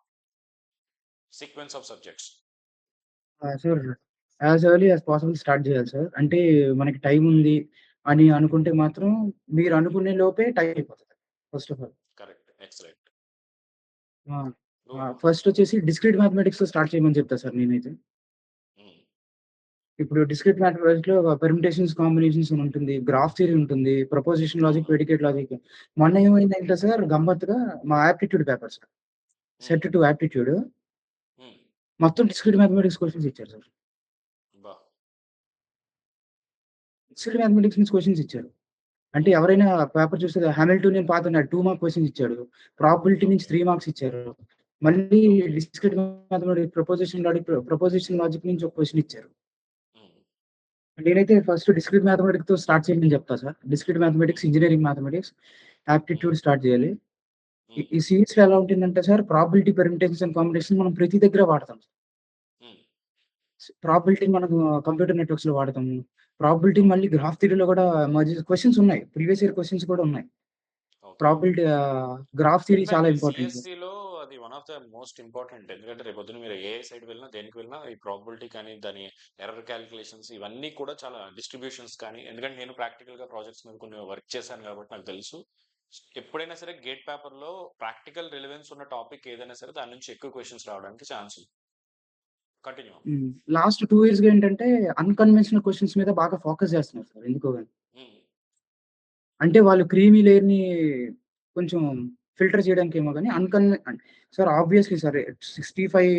Sequence of subjects. Sure sir. As early as possible start చేయాలి సార్. అంటే మనకి టైమ్ హ్మ్. ఉంది అని అనుకుంటే మాత్రం మీరు అనుకునే లోపే టైం అయిపోతది. First of all. Correct. Excellent. ఆ! గో ఆ! ఫస్ట్ వచ్చేసి డిస్క్రీట్ మ్యాథమెటిక్స్‌తో స్టార్ట్ చేయమని చెప్తా సార్ నేనైతే. హ్మ్. ఇప్పుడు డిస్క్రీట్ మ్యాథమెటిక్స్‌లో పెర్ముటేషన్స్, కాంబినేషన్స్ అని ఉంటుంది. గ్రాఫ్ థియరీ ఉంటుంది. ప్రపోజిషన్ లాజిక్, అవును. Predicate logic. మొన్న ఏమైందంటే సార్ గమ్మత్తుగా మా యాప్టిట్యూడ్ పేపర్స్ హ్మ్. సెట్ 2 యాప్టిట్యూడ్ హ్మ్. మొత్తం డిస్క్రీట్ మ్యాథమెటిక్స్ క్వెషన్స్ ఇచ్చారు సార్. అబ్బా! డిస్క్రీట్ మ్యాథమెటిక్స్ నుంచి క్వెషన్స్ ఇచ్చారు. అంటే హ్మ్. ఎవరైనా పేపర్ చూస్తే హామిల్టోనియన్ పాత్ అన్నాడు 2 మార్క్ క్వెషన్స్ ఇచ్చాడు. ప్రాబబిలిటీ నుంచి ఓకే. 3 మార్క్స్ ఇచ్చారు. మళ్ళీ okay. Discrete mathematics proposition logic నుంచి ఒక క్వెషన్ ఇచ్చారు. హ్మ్. నేనైతే ఫస్ట్ డిస్క్రీట్ మ్యాథమెటిక్స్‌తో స్టార్ట్ చేయమని చెప్తా సార్. డిస్క్రీట్ మ్యాథమెటిక్స్, హ్మ్. ఇంజినీరింగ్ మ్యాథమెటిక్స్, హ్మ్. యాప్టిట్యూడ్ స్టార్ట్ చేయాలి. హ్మ్. ఈ సీరీస్‌లో ఎలా ఉంటుందంటే sir probability, permutations and combinations మనం ప్రతి దగ్గర వాడతాం. హ్మ్. ప్రాబబిలిటీని మనము కంప్యూటర్ నెట్వర్క్స్‌లో వాడతాము. ప్రాబబిలిటీని అవును. మళ్ళీ గ్రాఫ్ థియరీలో కూడా క్వెషన్స్ ఉన్నాయి. ప్రీవియస్ ఇయర్ క్వెషన్స్ కూడా ఉన్నాయి. ఓకే. గ్రాఫ్ థియరీ చాలా ఇన్‌ఫాక్ట్ ఇంపార్టెంట్ సార్. సీఎస్‌సిలో అది one of the most important. ఎందుకంటే రేపొద్దున మీరు ఏఐ సైడ్ వెళ్ళినా, దేనికి వెళ్ళినా ఈ ప్రాబబిలిటీ కానీ, దాని ఎర్రర్ కాలిక్యులేషన్స్ ఇవన్నీ కూడా చాలా డిస్ట్రిబ్యూషన్స్ కానీ ఎందుకంటే నేను ప్రాక్టికల్‌గా ప్రాజెక్ట్స్ మీద కొన్ని వర్క్ చేశాను కాబట్టి నాకు తెలుసు. ఎప్పుడైనా సరే గేట్ పేపర్‌లో ప్రాక్టికల్ రిలవెన్స్ ఉన్న టాపిక్ ఏదైనా సరే దాని నుంచి ఎక్కువ క్వెషన్స్ రావడానికి ఛాన్స్ ఉంది. కంటిన్యూ. హ్మ్. లాస్ట్ 2 ఇయర్స్‌గా ఏంటంటే అన్‌కన్వెన్షనల్ క్వెషన్స్ మీద బాగా ఫోకస్ చేస్తున్నారు సార్ ఎందుకో గాని. హ్మ్. అంటే వాళ్ళు క్రీమీ లేయర్‌ని కొంచెం ఫిల్టర్ చేయడానికేమో గాని సార్ ఆబ్వియస్‌లీ సార్ 65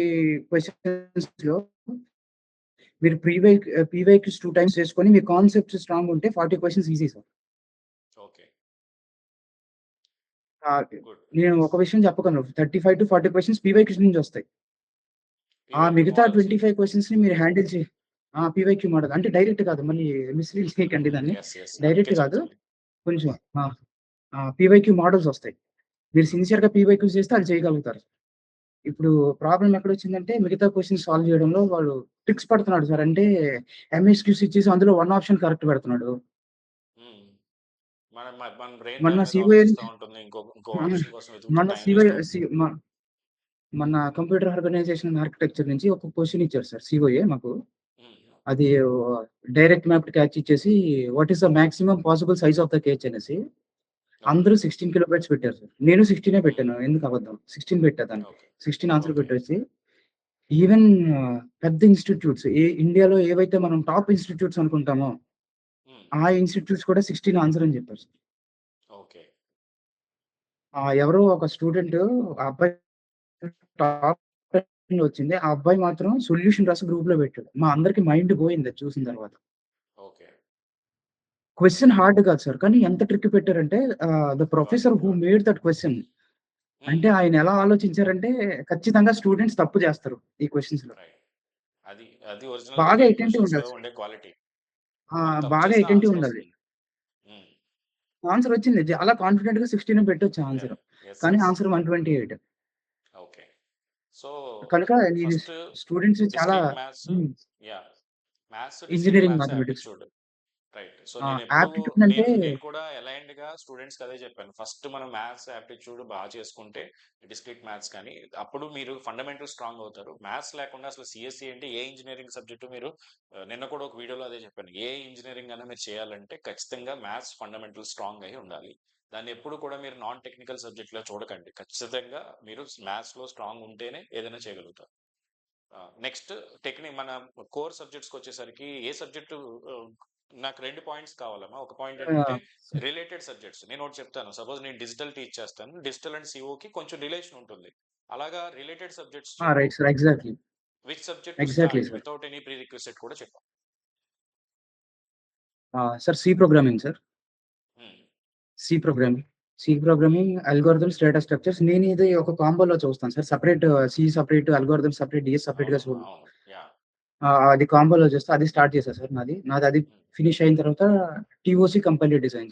క్వెషన్స్‌లో మీరు పీవైక్యూస్ 2 టైమ్స్ చేసుకొని మీ కాన్సెప్ట్స్ స్ట్రాంగ్ ఉంటే 40 క్వెషన్స్ ఈజీ సార్. ఓకే. ఆహ్, గుడ్. నేను ఒక విషయం చెప్పగలను. 35-40 క్వెషన్స్ పీవైక్యూస్ నుంచి వస్తాయి. ఆ పీవైక్యూ మిగతా మోడల్స్. 25 క్వెషన్స్‌ని మీరు హ్యాండిల్ పీవైక్యూ మోడల్. అంటే డైరెక్ట్ కాదు. మళ్ళీ మిస్‌లీడ్ చేయకండి దాన్ని. యెస్. యెస్. అందుకే డైరెక్ట్ కాదు. చెప్తున్నా. కొంచెం ఆ! పీవైక్యూ మోడల్స్ వస్తాయి. మీరు హ్మ్. సిన్సియర్‌గా పీవైక్యూస్ చేస్తే అది చేయగలుగుతారు. ఇప్పుడు ప్రాబ్లమ్ ఎక్కడొచ్చిందంటే మిగతా క్వెషన్స్ సాల్వ్ చేయడంలో వాడు ట్రిక్స్ పడుతున్నాడు సార్. అంటే ఎంఎస్‌క్యూస్ ఇచ్చేసి అందులో 1 ఆప్షన్ కరెక్ట్ పెడుతున్నాడు. హ్మ్. మన బ్రెయిన్ మొన్న దాని మీద సీవోఏ ఆలోచిస్తా ఉంటుంది. ఇంకో ఆ! ఆప్షన్ కోసం వెతుకుతూ మొన్న టైమ్ సీవోఏ వేస్ట్ అవుతుంది. సి మ మొన్న కంప్యూటర్ ఆర్గనైజేషన్ ఆర్కిటెక్చర్ నుంచి ఒక క్వెషన్ ఇచ్చారు సార్ సీఓఏ మాకు. హ్మ్. అది డైరెక్ట్ మ్యాప్డ్ క్యాచ్ ఇచ్చేసి what is the maximum possible size of the cache అనేసి. ఓకే. అందరూ 16 కిలోబైట్స్ పెట్టారు సార్. నేను 16 హ్మ్. పెట్టాను. ఎందుకు అబద్ధం. 16 పెట్టా దానికి. ఓకే. 16 answer okay. పెట్టేసి ఈవెన్ పెద్ద ఇన్‌స్టిట్యూట్స్ ఇండియాలో ఏవైతే మనం టాప్ ఇన్‌స్టిట్యూట్స్ అనుకుంటామో, హ్మ్. ఆ ఇన్‌స్టిట్యూట్స్ కూడా 16 ఆన్సర్ అని చెప్పారు సార్. ఓకే. ఎవరో ఒక స్టూడెంట్ ఆ అబ్బాయి టాప్ వచ్చింది. ఆ అబ్బాయి మాత్రం సొల్యూషన్ రాసి గ్రూప్‌లో పెట్టాడు. మా అందరికి మైండ్ పోయింది అది చూసిన తర్వాత. ఓకే. క్వెషన్ హార్డ్ కాదు సార్. కానీ ఎంత ట్రిక్ పెట్టారంటే the got professor it. Who got it. Made that question హ్మ్. అంటే ఆయన ఎలా ఆలోచించారంటే ఖచ్చితంగా స్టూడెంట్స్ తప్పు చేస్తారు ఈ క్వెషన్స్‌లో. రైట్. అది అది ఒరిజినల్‌గా బాగా గేట్ అటెంటివ్ క్వెషన్స్‌లో ఉండాలి సార్. ఉండే క్వాలిటీ. ఆ! మనం తప్పు బాగా చేసినా అటెంటివ్ ఆన్సర్ ఉండాలి. వస్తుంది. హ్మ్. ఆన్సర్ వచ్చింది. చాలా కాన్ఫిడెంట్‌గా 16 పెట్టొచ్చు ఆన్సర్. యాహ్! యెస్. కానీ యెస్. ఆన్సర్ 128. ఓకే. సో, కనుక ఇది ఫస్ట్ స్టూడెంట్స్ చాలా డిస్క్రీట్ మ్యాథ్స్, హ్మ్. Yeah! Maths, discrete engineering maths, mathematics. Aptitude. Right. So, ఆ! నేనెప్పుడు యాప్టిట్యూడ్ అంటే నేను కూడా అలైన్డ్‌గా స్టూడెంట్స్‌కి అదే చెప్పాను. ఫస్ట్ మనం మ్యాథ్స్, యాప్టిట్యూడ్ చేసుకుంటే డిస్క్రీట్ మ్యాథ్స్ కానీ, అప్పుడు మీరు ఫండమెంటల్ స్ట్రాంగ్ అవుతారు. మ్యాథ్స్ లేకుండా అసలు సీఎస్ఈ అంటే ఏ ఇంజినీరింగ్ సబ్జెక్ట్ మీరు నిన్న కూడా ఒక వీడియోలో అదే చెప్పాను. ఏ ఇంజినీరింగ్ అన్నా మీరు చేయాలంటే ఖచ్చితంగా మ్యాథ్స్ ఫండమెంటల్ స్ట్రాంగ్ అయి ఉండాలి. దాన్ని ఎప్పుడు కూడా మీరు నాన్ టెక్నికల్ సబ్జెక్ట్‌లో చూడకండి. ఖచ్చితంగా మీరు మ్యాథ్స్‌లో స్ట్రాంగ్ ఉంటేనే ఏదైనా చేయగలుగుతారు. నెక్స్ట్ మన కోర్ సబ్జెక్ట్స్‌కొచ్చేసరికి ఏ సబ్జెక్టు ఆహ్, నాకు 2 పాయింట్స్ కావాలమ్మా. ఒక పాయింట్ ఏంటంటే ఆహ్, రిలేటెడ్ సబ్జెక్ట్స్. నేనొకటి చెప్తాను. సపోజ్ నేను డిజిటల్ టీచ్ చేస్తాను. డిజిటల్ అండ్ సీఓకి కొంచెం రిలేషన్ ఉంటుంది. అలాగా రిలేటెడ్ సబ్జెక్ట్స్ చెప్పు. Right sir. Exactly. Which subject to exactly start sir. Without any prerequisite కూడా చెప్పు. Sir C programming sir. హ్మ్. C programming. సి హ్మ్. Programming, algorithms, data structures. నేను ఇది ఒక కాంబోలో చూస్తాను sir. C separate, algorithms separate, DS సెపరేట్‌గా అవునమ్మా. చూడను. అవును. యాహ్! అది కాంబోలో చూస్తే అది స్టార్ట్ చేశా సార్ నాది. నాదది హ్మ్. ఫినిష్ అయిన తర్వాత టీఓసీ కంపైలర్ డిజైన్.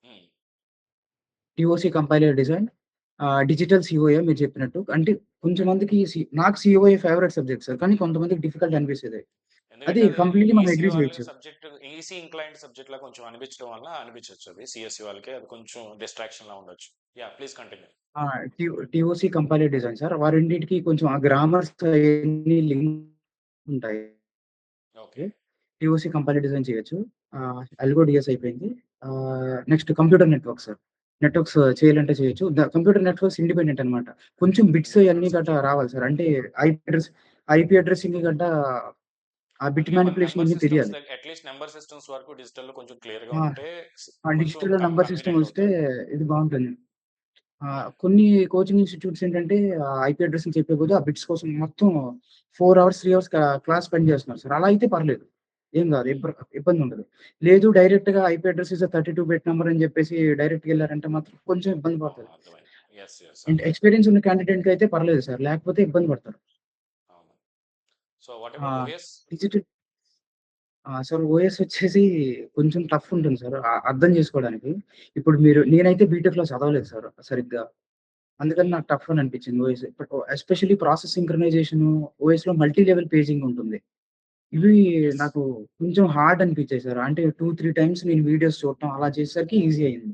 హ్మ్. టీఓసీ కంపైలర్ డిజైన్, డిజిటల్ సీఓఏ మీరు చెప్పినట్టు. అంటే కొంచెంమందికి నాకు సీఓఏ ఫేవరెట్ సబ్జెక్ట్ సార్. కానీ కొంతమందికి డిఫికల్ట్ అనిపిస్తది. అది ఎందుకంటే అది కంప్లీట్‌లీ మనం ఈసీ అగ్రీ వాళ్ళ చేయొచ్చు. సబ్జెక్ట్ ఈసీ ఇంక్లైన్డ్ సబ్జెక్ట్‌లా కొంచెం అనిపించడం వల్ల అనిపించొచ్చు అది. సీఎస్ఈ వాళ్ళకి అది కొంచెం డిస్ట్రాక్షన్‌లా ఉండొచ్చు. యాహ్! Please continue. ఆ! టీఓసీ కంపైలర్ డిజైన్ సార్. రెండిటికి కొంచెం ఆ గ్రామర్స్ అయన్నీ లింక్ ఉంటాయి. ఓకే. టీఓసీ కంపైలర్ డిజైన్ చేయొచ్చు. అల్గో డిఎస్ అయిపోయింది. Next computer networks sir. Networks చేయాలంటే చేయొచ్చు. కంప్యూటర్ నెట్వర్క్స్ ఇండిపెండెంట్ అన్నమాట. కొంచెం బిట్స్ అయన్నీ ఇండిపెండెంట్ గట్టా సబ్జెక్ట్. రావాలి సార్. అంటే ఐపీ అడ్రెసింగ్ గట్టా ఆ బిట్ అన్నీ మన మానిప్యులేషన్ నంబర్ అన్నీ సిస్టమ్స్ తెలియాలి. అట్‌లీస్ట్ నంబర్ సిస్టమ్స్ వరకు డిజిటల్‌లో కొంచెం క్లియర్‌గా ఆ! ఉంటే ఆ కొంచెం డిజిటల్‌లో నంబర్ సిస్టమ్ కాన్ఫిడెంట్ వస్తే అవుతారు. ఇది బావుంటుంది. హ్మ్. కొన్ని కోచింగ్ ఇన్‌స్టిట్యూట్స్ ఏంటంటే ఐపీ అడ్రెసింగ్ చెప్పే బదులు ఆ బిట్స్ కోసం మొత్తం 4 అవర్స్, 3 అవర్స్ క్లాస్ స్పెండ్ చేస్తున్నారు సార్. అలా అయితే పర్లేదు. ఏం గాదు. హ్మ్. ఇబ్బందుండదు. లేదు డైరెక్ట్‌గా IP address is a 32 bit number అని చెప్పేసి డైరెక్ట్‌గెళ్లారంటే మాత్రం కొంచెం ఇబ్బంది అవును. పడతది. అర్థమైంది. యెస్. యెస్. అంటే అర్థమైంది. ఎక్స్‌పీరియన్స్ ఉన్న క్యాండిడేట్‌కయితే పర్లేదు సార్. లేకపోతే ఇబ్బంది పడతారు. అవును. సో, వాట్ ఆ! About OS? Digital sir OS వచ్చేసి కొంచెం టఫ్ ఉంటుంది సార్. అర్థం చేసుకోవడానికి. ఇప్పుడు హ్మ్. నేనైతే బీటెక్‌లో చదవలేదు సార్ సరిగ్గా. అందుకని హ్మ్. నాకు టఫ్ అని అనిపించింది ఓఎస్. ఎస్పెషల్లీ ప్రాసెస్ సింక్రనైజేషన్ ఓఎస్‌లో మల్టీ లెవెల్ పేజింగ్ ఉంటుంది. ఇవి హ్మ్. యెస్. నాకు కొంచెం హార్డ్ అనిపించాయి సార్. అంటే 2, 3 టైమ్స్ నేను వీడియోస్ చూడటం అలా చేసేసరికి ఈజీ అయింది.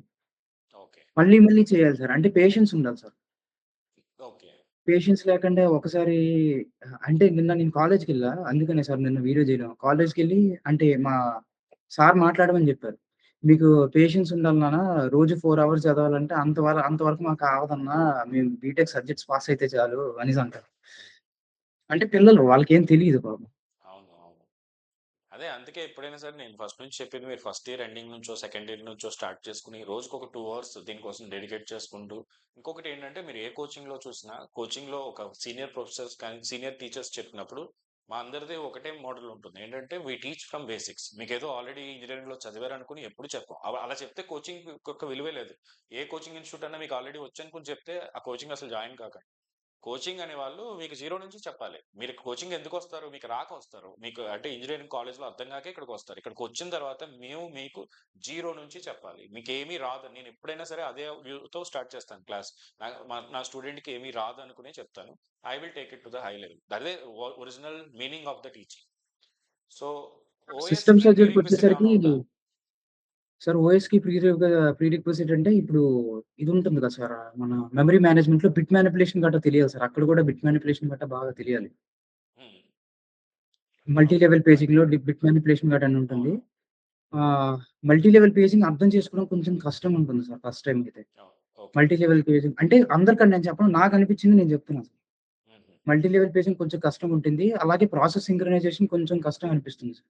ఓకే. మళ్ళీ మళ్ళీ చేయాలి సార్. అంటే పేషెన్స్ ఉండాలి సార్. ఓకే. పేషెన్స్ లేకుండా ఒకసారి అంటే నిన్న నేను కాలేజ్‌కెళ్ళా. అందుకనే సార్ నిన్న వీడియో చేయడం. కాలేజ్‌కెళ్ళి అంటే మా సార్ మాట్లాడమని చెప్పారు. "మీకు పేషెన్స్ ఉండాలి నాన్న. రోజు 4 అవర్స్ చదవాలంటే అంతవరకు మాకు అవ్వదన్నా. మేము బీటెక్ సబ్జెక్ట్స్ పాస్ అయితే చాలు" అనేసి అంటారు. హ్మ్. అంటే పిల్లలు వాళ్ళకేం తెలీదు పాపం. అవును. అవును. అదే అందుకే ఎప్పుడైనా సరే నేను ఫస్ట్ నుంచి చెప్పింది మీరు ఫస్ట్ ఇయర్ ఎండింగ్ నుంచో, సెకండ్ ఇయర్ నుంచో స్టార్ట్ చేసుకొని రోజుకొక 2 అవర్స్ దీనికోసం డెడికేట్ చేసుకుంటూ ఇంకొకటి ఏంటంటే మీరు ఏ కోచింగ్‌లో చూసినా కోచింగ్‌లో ఒక సీనియర్ ప్రొఫెసర్స్ కానీ, సీనియర్ టీచర్స్ చెప్పినప్పుడు మా అందరిది ఒకటే మోడల్ ఉంటుంది. ఏంటంటే వి టీచ్ ఫ్రమ్ బేసిక్స్. మీకేదో ఆల్రెడీ ఇంజినీరింగ్‌లో చదివారనుకుని ఎప్పుడు చెప్పం. అలా చెప్తే కోచింగ్ యొక్క విలువే లేదు. ఏ కోచింగ్ ఇన్‌స్టిట్యూట్ అన్నా మీకు ఆల్రెడీ వచ్చనుకుని చెప్తే ఆ కోచింగ్ అసలు జాయిన్ కాకండి. కోచింగ్ అనేవాళ్ళు మీకు జీరో నుంచి చెప్పాలి. మీరు కోచింగ్ ఎందుకొస్తారు? మీకు రాక వస్తారు. మీకు అంటే ఇంజినీరింగ్ కాలేజ్‌లో అర్థం కాకే ఇక్కడికొస్తారు. ఇక్కడికొచ్చిన తర్వాత మేము మీకు జీరో నుంచి చెప్పాలి. మీకేమీ రాదు. నేను ఎప్పుడైనా సరే అదే వ్యూతో స్టార్ట్ చేస్తాను క్లాస్. నా స్టూడెంట్‌కి ఏమీ రాదు అనుకునే చెప్తాను. I will take it to the high level. అదే original meaning of the teaching. So, systems ఓఎస్‌కి ప్రీ రిక్విజిట్ దగ్గరికొచ్చేసరికి ఏమైనా ఉందా? సార్ ఓఎస్‌కి ప్రీ రిక్విజిట్ అంటే ఇప్పుడు ఇది ఉంటుంది కదా సార్! మన మెమరీ మేనేజ్మెంట్‌లో బిట్ మానిప్యులేషన్ గట్టా తెలియాలి సార్. అక్కడ కూడా బిట్ మానిప్యులేషన్ గట్టా బాగా తెలియాలి. Hmm. Multi okay. Level right. పేజింగ్‌లో బిట్ మానిప్యులేషన్ గట్టా అని ఉంటుంది. అవును. మల్టీ లెవెల్ పేజింగ్ అర్థం చేసుకోవడం కొంచెం కష్టంగా ఉంటుంది సార్ ఫస్ట్ టైమ్ అయితే. అవును. ఓకే. మల్టీ లెవెల్ పేజింగ్ అంటే అందరికని నేను చెప్పను. నాకనిపించింది నేను చెప్తున్నాను. హుహు. మల్టీ లెవెల్ పేజింగ్ కొంచెం కష్టంగుంటుంది. అలాగే ప్రాసెస్ సింక్రనైజేషన్ కొంచెం కష్టం అనిపిస్తుంది సార్.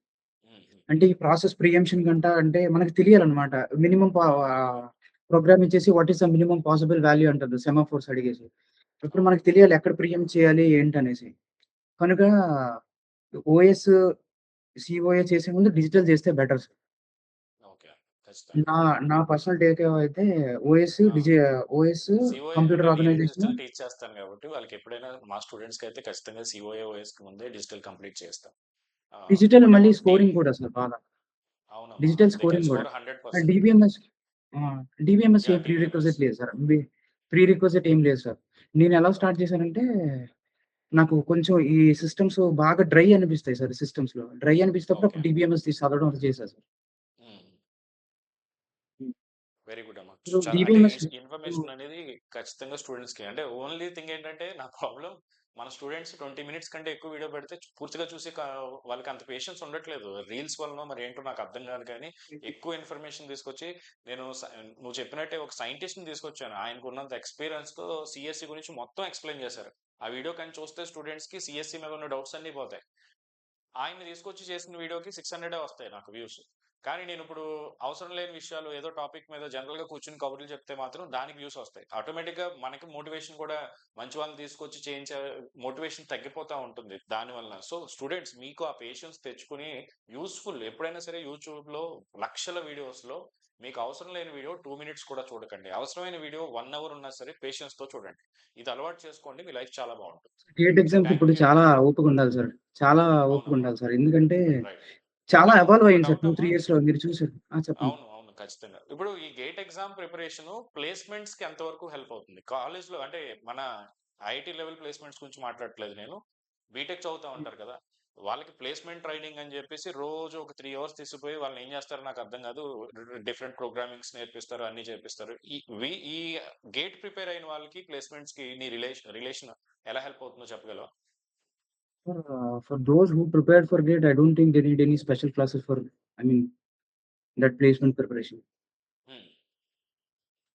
హుహు. అంటే ఈ ప్రాసెస్ ప్రియంప్షన్ గంట అంటే మనకు తెలియాలన్నమాట. మినిమమ్ అవును. ప్రోగ్రామ్ ఇచ్చేసి what is the minimum possible value అంటారు. సెమాఫోర్స్ అడిగేసి. ఇప్పుడు అవును. మనకు తెలియాలి ఎక్కడ ప్రీఎంప్ట్ చేయాలి ఏంటనేసి. కనుక ఓఎస్, సీఓఏ చేసే ముందు డిజిటల్ చేస్తే బెటర్ సార్. ఓకే. ఖచ్చితంగా. నా నా పర్సనల్ టేక్ అవే అయితే ఓఎస్ ఆ! ఓఎస్ సీఓఏ అంటే కంప్యూటర్ నేను ఆర్గనైజేషన్ డిజిటల్ టీచ్ చేస్తాను గాబట్టి, వాళ్ళకెప్పుడైనా మా స్టూడెంట్స్‌కైతే ఖచ్చితంగా సీఓఏ, ఓఎస్‌కి ముందే డిజిటల్ కంప్లీట్ చేయిస్తాం. డిజిటల్ వాట్ మళ్ళీ అబౌట్ స్కోరింగ్ కూడా సార్ బాగా. అవునమ్మా. డిజిటల్ దే కెన్ స్కోరింగ్ గూడా. స్కోర్ 100%. డీబీఎంఎస్ ఆ! DBMS yeah! ఏం ప్రీ డీబీఎంఎస్. రిక్విజిట్ లేదు సార్. ప్రీ రిక్విజిట్ ఏం లేదు సార్. నేనెలా స్టార్ట్ చేశానంటే, నాకు కొంచెం ఈ సిస్టమ్స్ బాగా డ్రై అనిపిస్తాయి సార్ సిస్టమ్స్‌లో. డ్రై అనిపిస్తప్పుడు ఓకే. అప్పుడు డీబీఎంఎస్ తీసి చదవడం అది చేశా సార్. హ్మ్. హ్మ్. వెరీ గుడ్ అమ్మా. ఇప్పుడు చాలా అంటే డీబీఎంఎస్ ఇన్ఫర్మేషన్ అనేది ఖచ్చితంగా స్టూడెంట్స్‌కి అంటే ఓన్లీ థింగ్ ఏంటంటే నా ప్రాబ్లమ్ మన స్టూడెంట్స్ 20 మినిట్స్ కంటే ఎక్కువ వీడియో పెడితే పూర్తిగా చూసి వాళ్ళకి అంత పేషెన్స్ ఉండట్లేదు. రీల్స్ వల్లనో మరి ఏంటో నాకు అర్థం కాదు కానీ ఎక్కువ ఇన్ఫర్మేషన్ తీసుకొచ్చి నేను నువ్వు చెప్పినట్టే ఒక సైంటిస్ట్‌ని తీసుకొచ్చాను. ఆయనకున్నంత ఎక్స్‌పీరియన్స్‌తో సీఎస్‌సి గురించి మొత్తం ఎక్స్‌ప్లెయిన్ చేశారు. ఆ వీడియో కానీ చూస్తే స్టూడెంట్స్‌కి సీఎస్‌సి మీద ఉన్న డౌట్స్ అన్నీ పోతాయి. ఆయన్ని తీసుకొచ్చి చేసిన వీడియోకి 600 వస్తాయి నాకు వ్యూస్. కానీ నేనిప్పుడు అవసరం లేని విషయాలు ఏదో టాపిక్ మీద జనరల్‌గా కూర్చొని కబుర్లు చెప్తే మాత్రం దానికి వ్యూస్ వస్తాయి. ఆటోమేటిక్‌గా మనకి మోటివేషన్ కూడా మంచి వాళ్ళని తీసుకొచ్చి చేయించే మోటివేషన్ తగ్గిపోతా ఉంటుంది దానివల్ల. సో, స్టూడెంట్స్ మీకు ఆ పేషెన్స్ తెచ్చుకొని యూజ్‌ఫుల్ ఎప్పుడైనా సరే యూట్యూబ్‌లో లక్షల వీడియోస్‌లో మీకు అవసరం లేని వీడియో 2 మినిట్స్ కూడా చూడకండి. అవసరమైన వీడియో 1 అవర్ ఉన్నా సరే పేషెన్స్‌తో చూడండి. ఇది అలవాటు చేసుకోండి. మీ లైఫ్ చాలా బావుంటుంది. గేట్ ఎగ్జామ్‌కి థాంక్ ఇప్పుడు యూ చాలా అండి. ఓపికుండాలి సార్. చాలా అవునమ్మా. ఓపికుండాలి సార్. ఎందుకంటే రైట్. చాలా నాకు ఎవాల్వ్ ఒక అయింది సార్ డౌట్ 2, అమ్మా. 3 ఇయర్స్‌లో మీరు చూసారు. ఆ! చెప్పండి. అవును. అవును. ఖచ్చితంగా. ఇప్పుడు ఈ గేట్ ఎగ్జామ్ ప్రిపరేషను ప్లేస్‌మెంట్స్‌కి ఎంతవరకు హెల్ప్ అవుతుంది? కాలేజ్‌లో అంటే మన ఐఐటీ లెవెల్ ప్లేస్‌మెంట్స్ గురించి మాట్లాడట్లేదు నేను. బీటెక్ చదువుతా ఉంటారు కదా! వాళ్ళకి ప్లేస్‌మెంట్ ట్రైనింగ్ అని చెప్పేసి రోజు ఒక 3 అవర్స్ తీసుకుపోయి వాళ్ళని ఏం చేస్తారో నాకు అర్థం కాదు. డిఫరెంట్ ప్రోగ్రామింగ్స్ నేర్పిస్తారు. అన్నీ చేపిస్తారు. ఈ గేట్ ప్రిపేర్ అయిన వాళ్ళకి ప్లేస్‌మెంట్స్‌కి నీ రిలేషన్ ఎలా హెల్ప్ అవుతుందో చెప్పగలవా? For those who prepared for GATE, I don't think they need any special classes for, I mean, that placement preparation. హ్మ్.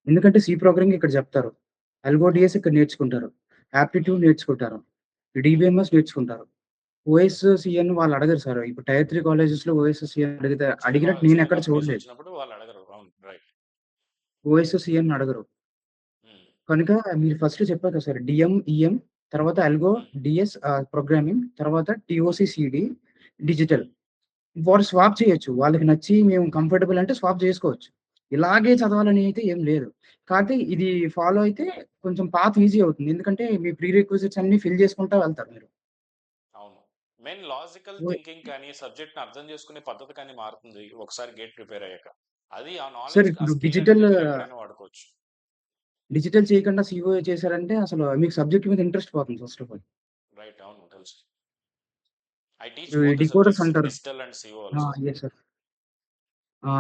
ఎందుకంటే సి ప్రోగ్రామింగ్ ఇక్కడ చెప్తారు. అల్గో అవును. డిఎస్ ఇక్కడ నేర్చుకుంటారు. ఆప్టిట్యూడ్ హ్మ్. నేర్చుకుంటారు. హ్మ్. డీబీఎంఎస్ నేర్చుకుంటారు. ఓఎస్, సిఎన్ వాళ్ళు అడగరు సార్. ఇప్పుడు టైర్ 3 కాలేజెస్‌లో ఓఎస్, సిఎన్ అడిగినట్టు చిన్న నేనెక్కడ కంపెనీస్ చూడలేదు. వచ్చినప్పుడు వాళ్ళు అడగరు. అవును. రైట్. ఓఎస్, సిఎన్ అడగరు. హ్మ్. కనుక మీరు ఫస్ట్ చెప్పారు కదా సార్. డీఎం, ఈఎం తర్వాత అల్గో, హ్మ్. డిఎస్ ప్రోగ్రామింగ్ తర్వాత టీఓసీ, సీడీ, డిజిటల్. హ్మ్. వారు స్వాప్ చేయొచ్చు. వాళ్ళకి నచ్చి మేము కంఫర్టబుల్ అంటే స్వాప్ జేసుకోవచ్చు. ఇలాగే హ్మ్. చదవాలని అయితే ఏం లేదు. కాపోతే ఇది ఫాలో అయితే కొంచెం పాత్ ఈజీ అవుతుంది. ఎందుకంటే మీ ప్రీ రిక్విజిట్స్ అన్నీ ఫిల్ చేసుకుంటా వెళ్తారు మీరు. అవును. మెయిన్ లాజికల్ ఓయ్ థింకింగ్ కానీ, సబ్జెక్ట్‌ని అర్థం చేసుకునే పద్ధతి కానీ మారుతుంది ఒకసారి గేట్ ప్రిపేర్ అయ్యాక. అది ఆ సార్ నాలెడ్జ్, ఆ ఇప్పుడు స్కిల్ అనేది మీరు ఎక్కడైనా వాడుకోవచ్చు. డిజిటల్ చేయకుండా సీఓఏ చేశారంటే అసలు మీకు సబ్జెక్ట్ మీద ఇంట్రెస్ట్ పోతుంది ఫస్ట్ ఆఫ్ ఆల్. రైట్. అవును. తెలుసు. ఐ టీచ్ ఇప్పుడు ఈ బోత్ ద డీకోడర్స్ సబ్జెక్ట్స్ అంటారు. డిజిటల్ అండ్ సిఓ ఆ! Also. Yes sir.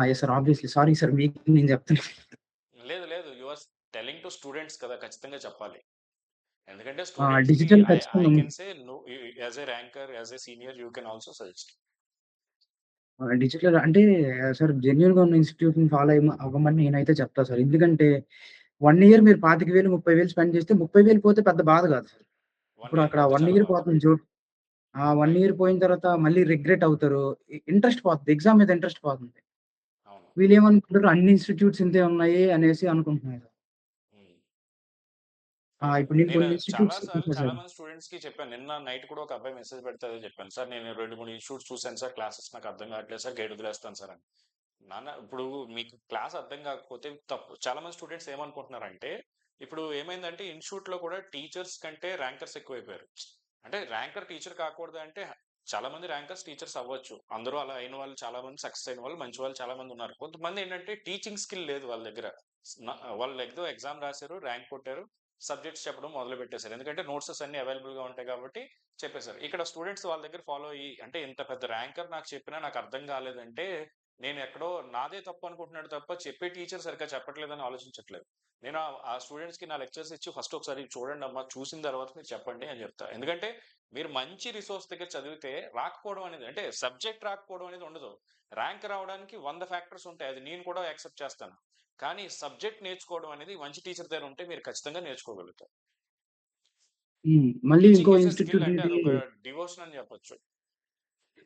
Yes sir. Obviously. Sorry sir మీకు నేను చెప్తున్నా. లేదు లేదు. You are telling to students కదా! ఖచ్చితంగా చెప్పాలి. ఎందుకంటే స్టూడెంట్స్‌కి డిజిటల్ ఐ ఖచ్చితంగా ఉంది. Can say as a ranker, as a senior you can also suggest. Digital అంటే సార్ జెన్యూన్‌గా ఉన్న ఇన్‌స్టిట్యూట్‌ని ఫాలో అవ్వమని నేనైతే చెప్తా సార్. ఎందుకంటే 1 ఇయర్ మీరు 25,000, 30,000 స్పెండ్ చేస్తే 30,000 పోతే పెద్ద బాధ కాదు సార్. 1 ఇప్పుడు ఇయర్ అక్కడ పోతే 1 చాలా ఇయర్ బాధ. పోతుంది ఆ 1 రైట్. ఇయర్ పోయిన తర్వాత మళ్ళీ రిగ్రెట్ అవుతారు. ఇంట్రెస్ట్ పోతది. ఎగ్జామ్ మీద ఇంట్రెస్ట్ పోతుంది. అవును. వీళ్ళేమనుకుంటారు అన్ని ఇన్‌స్టిట్యూట్స్ ఇంతే ఉన్నాయి అనేసి అనుకుంటున్నారు. హ్మ్. కరెక్ట్. ఇప్పుడు నేను నేను కొన్ని చాలా ఇన్‌స్టిట్యూట్స్ సార్లు చూసా చాలా సార్. మంది స్టూడెంట్స్‌కి చెప్పాను. నిన్న నైట్ కూడా ఒక అబ్బాయి మెసేజ్ పెడితే అదే చెప్పాను. సార్ నేను 2, 3 ఇన్‌స్టిట్యూట్స్ చూసాను సార్. క్లాసెస్ నాకు అర్థం కావట్లేదు సార్. గైడ్ వదిలేస్తాను సార్ అని. నాన్న ఇప్పుడు మీకు క్లాస్ అర్థం కాకపోతే తప్పు. చాలా మంది స్టూడెంట్స్ ఏమనుకుంటున్నారంటే, ఇప్పుడు ఏమైందంటే ఇన్‌స్టిట్యూట్‌లో కూడా టీచర్స్ కంటే ర్యాంకర్స్ ఎక్కువైపోయారు. అంటే ర్యాంకర్ టీచర్ కాకూడదు అంటే చాలా మంది ర్యాంకర్స్ టీచర్స్ అవ్వచ్చు. అందరూ అలా అయిన వాళ్ళు చాలా మంది సక్సెస్ అయిన వాళ్ళు మంచి వాళ్ళు చాలా మంది ఉన్నారు. కొంతమంది ఏంటంటే టీచింగ్ స్కిల్ లేదు వాళ్ళ దగ్గర. వాళ్ళు ఏదో ఎగ్జామ్ రాసారు, ర్యాంక్ కొట్టారు. సబ్జెక్ట్స్ చెప్పడం మొదలు పెట్టేశారు. ఎందుకంటే నోట్సెస్ అన్ని అవైలబుల్‌గా ఉంటాయి కాబట్టి చెప్పేశారు. ఇక్కడ స్టూడెంట్స్ వాళ్ళ దగ్గర ఫాలో అయ్యి అంటే ఇంత పెద్ద ర్యాంకర్ నాకు చెప్పినా నాకు అర్థం కాలేదంటే నేను ఎక్కడో నాదే తప్పు అనుకుంటున్నాడు తప్ప చెప్పే టీచర్ సరిగ్గా చెప్పట్లేదని ఆలోచించట్లేదు. నేను ఆ స్టూడెంట్స్‌కి నా లెక్చర్స్ ఇచ్చి ఫస్ట్ ఒకసారి చూడండమ్మా, చూసిన తర్వాత మీరు చెప్పండి అని చెప్తా. ఎందుకంటే మీరు మంచి రిసోర్స్ దగ్గర చదివితే రాకపోవడం అనేది అంటే సబ్జెక్ట్ రాకపోవడం అనేది ఉండదు. ర్యాంక్ రావడానికి 100 ఫ్యాక్టర్స్ ఉంటాయి. అది నేను కూడా యాక్సెప్ట్ చేస్తాను. కానీ సబ్జెక్ట్ నేర్చుకోవడం అనేది మంచి టీచర్ దగ్గర ఉంటే మీరు ఖచ్చితంగా నేర్చుకోగలుగుతారు. మళ్ళీ ఇంకో teaching is a skill institute అంటే ఉంది. అదొక డివోషన్ అని చెప్పొచ్చు.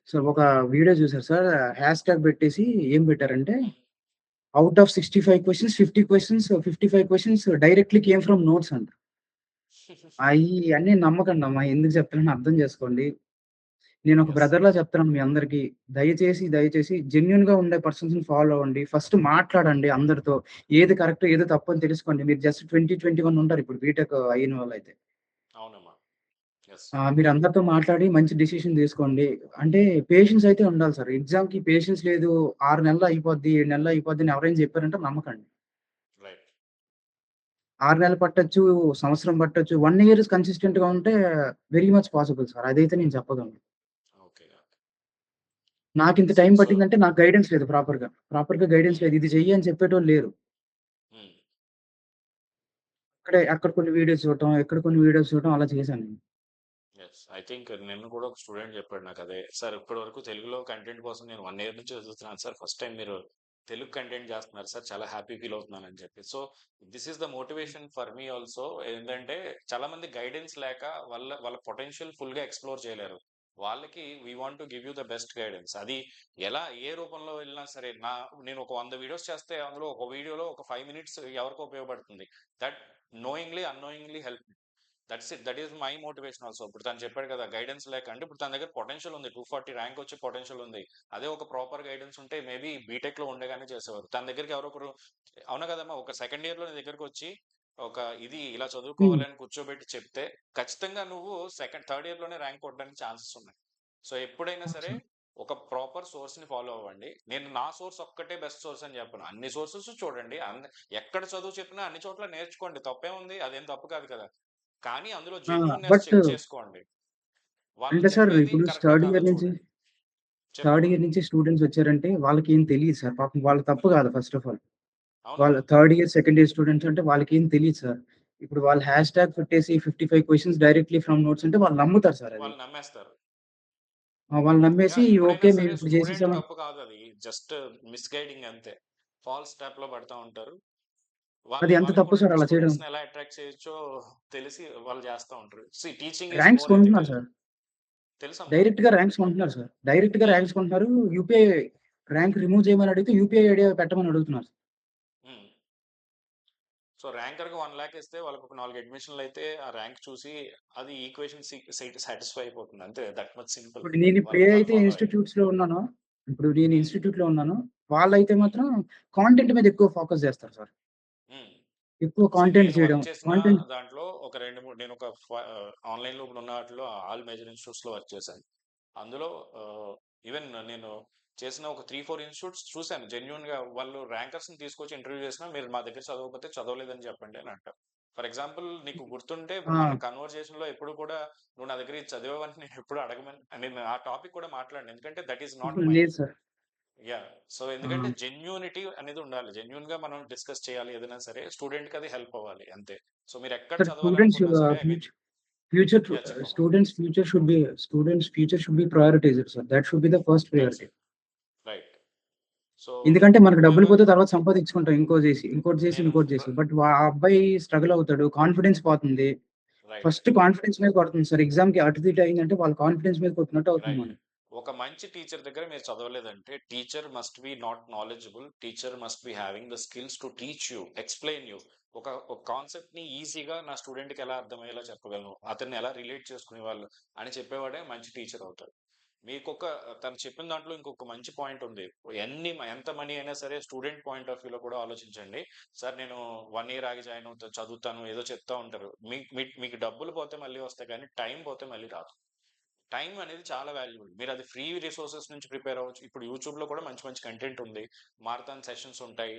సార్ ఒక వీడియో చూసారు సార్. హ్యాష్ ట్యాగ్ పెట్టేసి ఏం పెట్టారంటే హ్మ్. Out of 65 questions 50 questions 55 questions directly came from notes అంట. అయన్నీ నమ్మకండమ్మా. ఎందుకు చెప్తున్నానో అర్థం చేసుకోండి. నేనొక యెస్. బ్రదర్‌లా చెప్తున్నాను మీ అందరికి. దయచేసి జెన్యూన్‌గా ఉండే పర్సన్స్‌ని ఫాలో అవ్వండి. ఫస్ట్ మాట్లాడండి అందరితో. ఏది కరెక్ట్, ఏది తప్పు అని తెలుసుకోండి. మీరు జస్ట్ 20, 21 ఉంటారు ఇప్పుడు బీటెక్ అయిన వాళ్ళైతే. అవునమ్మా. యెస్. మీరందరితో మాట్లాడి మంచి డెసిషన్ తీసుకోండి. అంటే పేషెన్స్ అయితే ఉండాలి సార్. ఎగ్జామ్‌కి పేషెన్స్ లేదు, 6 నెలల్లో అయిపోద్ది, 7 నెలల్లో అయిపోద్ది అని ఎవరైనా చెప్పారంటే నమ్మకండి. రైట్. 6 నెలలు పట్టొచ్చు, సంవత్సరం పట్టొచ్చు. 1 ఇయర్ కన్సిస్టెంట్‌గా ఉంటే వెరీ మచ్ పాసిబుల్ సార్. అదైతే నేను చెప్పగలను. ఓకే. ఓకే. నాకింత సో టైం సో పట్టిందంటే నాకు గైడెన్స్ లేదు ప్రాపర్‌గా. ప్రాపర్‌గా గైడెన్స్ హ్మ్. లేదు. ఇది చెయ్యి అని చెప్పేటోళ్ళు లేరు. హ్మ్. అక్కడ కొన్ని వీడియోస్ చూడటం, ఇక్కడ కొన్ని వీడియోస్ చూడటం అలా చేశాను నేను. యెస్. ఐ థింక్ నిన్న కూడా ఒక స్టూడెంట్ చెప్పాడు నాకదే. సార్ ఇప్పటి వరకు తెలుగులో కంటెంట్ కోసం నేను 1 ఇయర్ నుంచి చదువుతున్నాను సార్. ఫస్ట్ టైమ్ మీరు తెలుగు కంటెంట్ చేస్తున్నారు సార్. చాలా హ్యాపీ ఫీల్ అవుతున్నానని చెప్పి. So this is the motivation for me also. ఏంటంటే చాలా మంది గైడెన్స్ లేక వాళ్ళ పొటెన్షియల్ ఫుల్‌గా ఎక్స్‌ప్లోర్ చేయలేరు. వాళ్ళకి we want to give you the best guidance. అది ఎలా ఏ రూపంలో వెళ్ళినా సరే నేను ఒక 100 వీడియోస్ చేస్తే అందులో ఒక వీడియోలో ఒక 5 మినిట్స్ ఎవరికో ఉపయోగపడుతుంది. That knowingly, unknowingly help. That's it. That is my motivation also. ఇప్పుడు తను చెప్పాడు కదా గైడెన్స్ లేక అంటే ఇప్పుడు తన దగ్గర పొటెన్షియల్ ఉంది. 240 ర్యాంక్ వచ్చే పొటెన్షియల్ ఉంది. అదే ఒక ప్రాపర్ గైడెన్స్ ఉంటే మేబీ బీటెక్ లో ఉండగానే చేసేవారు. తన దగ్గరికి ఎవరో ఒకరు అవునా కదమ్మా ఒక సెకండ్ ఇయర్ లో నీ దగ్గరకు వచ్చి ఒక ఇది ఇలా హ్మ్. చదువుకోవాలి అని కూర్చోబెట్టి చెప్తే ఖచ్చితంగా నువ్వు థర్డ్ ఇయర్ లోనే ర్యాంక్ కొట్టడానికి ఛాన్సెస్ ఉన్నాయి. సో ఎప్పుడైనా అవును సరే సార్. ఒక ప్రాపర్ సోర్స్ ని ఫాలో అవ్వండి. నేను నా సోర్స్ ఒక్కటే బెస్ట్ సోర్స్ అని చెప్పను. అన్ని సోర్సెస్ చూడండి. ఎక్కడ చదువు చెప్పినా అన్ని చోట్ల నేర్చుకోండి. తప్పే ఉంది. అదేం తప్పు కాదు కదా. కానీ అందులో ఆ! జెన్యూన్‌నెస్ బట్ చెక్ చేసుకోండి. వాళ్ళు అంటే సార్ చెప్పేది ఇప్పుడు కరెక్టా కాదో చూడండి. థర్డ్ చెప్పమ్మా. ఇయర్ నుంచి స్టూడెంట్స్ వచ్చారంటే వాళ్ళకేం తెలీదు సార్. పాపం వాళ్ళ తప్పు కాదు ఫస్ట్ ఆఫ్ ఆల్. వాళ్ళ అవునమ్మా. Third year, second year students అంటే వాళ్ళకేం తెలీదు సార్. ఇప్పుడు వాళ్ళు హ్యాష్ ట్యాగ్ పెట్టేసి 55 క్వెషన్స్ డైరెక్ట్‌లీ ఫ్రమ్ నోట్స్ అంటే వాళ్ళు నమ్ముతారు సార్ అది. వాళ్ళు నమ్మేస్తారు. వాళ్ళు నమ్మేసి ఎప్పుడైనా ఓకే. సరే మేమిప్పుడు స్టూడెంట్ చేసేసామని తప్పు కాదది. జస్ట్ మిస్‌గైడింగ్ అంతే. ఫాల్స్ ట్రాప్‌లో పడతా ఉంటారు. అది ఎంత వాళ్ళకి తప్పు కూడా సార్ ఇప్పుడు అలా చేయడం. స్టూడెంట్స్‌ని ఎలా అట్రాక్ట్ చేయొచ్చో తెలిసి వాళ్ళు చేస్తా ఉంటారు. టీచింగ్ ఈస్ ర్యాంక్స్ మోర్ కొంటున్నారు ఎథికల్. సార్. తెలుసమ్మా. డైరెక్ట్‌గా ర్యాంక్స్ కొంటున్నారు సార్. డైరెక్ట్‌గా హ్మ్. ర్యాంక్స్ కొంటున్నారు. యూపీఐ ర్యాంక్ రిమూవ్ చేయమని అడిగితే యూపీఐ ఐడీ పెట్టమని అడుగుతున్నారు. హ్మ్. సో ర్యాంకర్‌కి 1,00,000 ఇస్తే వాళ్ళకొక 4 అడ్మిషన్‌లయితే ఆ ర్యాంక్ చూసి అది ఈక్వేషన్ సాటిస్ఫై అయిపోతుంది. అంతే దట్ మచ్ సింపుల్. నేనిప్పుడు ఏ వాళ్ళు అయితే ఫాలో అయ్యి. ఇన్‌స్టిట్యూట్స్‌లో ఉన్నానో, ఇప్పుడు నేను హ్మ్. ఇన్‌స్టిట్యూట్‌లో ఉన్నానో, వాళ్ళైతే హ్మ్. మాత్రం కాంటెంట్ మీద ఎక్కువ ఫోకస్ చేస్తారు సార్. హ్మ్. ఎక్కువ కాంటెంట్ నేను చేయడం. వర్క్ చేసిన కాంటెంట్ దాంట్లో ఒక 2, 3 నేనొక ఆన్‌లైన్‌లో ఇప్పుడున్న వాటిలో ఆల్ మేజర్ ఇన్‌స్టిట్యూట్స్‌లో వర్క్ చేశాను. అందులో ఈవెన్ నేను చేసిన ఒక 3, 4 ఇన్‌స్టిట్యూట్స్ చూసాను. జెన్యూన్‌గా వాళ్ళు ర్యాంకర్స్‌ని తీసుకొచ్చి ఇంటర్వ్యూ చేసినా, మీరు మా దగ్గర చదవకపోతే చదవలేదని చెప్పండి అని అంటారు. ఫర్ ఎగ్జాంపుల్ నీకు గుర్తుంటే ఇప్పుడు ఆ! మన కన్వర్జేషన్‌లో ఎప్పుడు కూడా నువ్వు నా దగ్గర ఇది చదివావని నేను ఎప్పుడు అడగమని నేను ఆ టాపిక్ కూడా మాట్లాడను. ఎందుకంటే దట్ ఈస్ నాట్ మై. లేదు సార్. యాహ్! సో, ఆ! ఎందుకంటే జెన్యూనిటీ అనేది ఉండాలి. జెన్యూన్‌గా మనం డిస్కస్ చేయాలి ఏదైనా సరే. స్టూడెంట్‌కి అది హెల్ప్ అవ్వాలి అంతే. సో, మీరెక్కడ సార్ చదవాలనుకున్నా సరే ఐ మీన్ ఫ్యూచర్ చెప్పమ్మా. Students future should be prioritised sir. That should be the first that's priority. It. Right. So, ఎందుకంటే మనకు డబ్బులు ఇలాగా పోతే తర్వాత సంపాదించుకుంటాం నేను ఇంకోటి చేసి. బట్ ఆ అబ్బాయి స్ట్రగల్ అవుతాడు. కాన్ఫిడెన్స్ పోతుంది. రైట్. ఫస్ట్ కాన్ఫిడెన్స్ మీద కొడుతుంది సార్. ఎగ్జామ్‌కి అటు ఇటు అయిందంటే వాళ్ళ కాన్ఫిడెన్స్ మీద కొట్టినట్టు అవుతుంది రైట్. మనకి. ఒక మంచి టీచర్ దగ్గర మీరు చదవలేదంటే teacher must be not knowledgeable. Teacher must be having the skills to teach you, explain you. ఒక కాన్సెప్ట్‌ని ఈజీగా నా స్టూడెంట్‌కి ఎలా అర్థమయ్యేలా చెప్పగలను, అతన్ని ఎలా రిలేట్ చేసుకునేవాళ్ళు అని చెప్పేవాడే మంచి టీచర్ అవుతాడు. తను చెప్పిన దాంట్లో ఇంకొక మంచి పాయింట్ ఉంది. ఎంత మనీ అయినా సరే స్టూడెంట్ పాయింట్ ఆఫ్ వ్యూలో కూడా ఆలోచించండి. సార్ నేను 1 ఇయర్ ఆగి జాయిన్ అవుతా, చదువుతాను ఏదో చెప్తా ఉంటారు. మీకు డబ్బులు పోతే మళ్ళీ వస్తాయి కానీ టైం పోతే మళ్ళీ రాదు. టైం అనేది చాలా వాల్యుబుల్. మీరు అది ఫ్రీ రిసోర్సెస్ నుంచి ప్రిపేర్ అవ్వచ్చు. ఇప్పుడు యూట్యూబ్ లో కూడా మంచి మంచి కంటెంట్ ఉంది. మారథాన్ సెషన్స్ ఉంటాయి.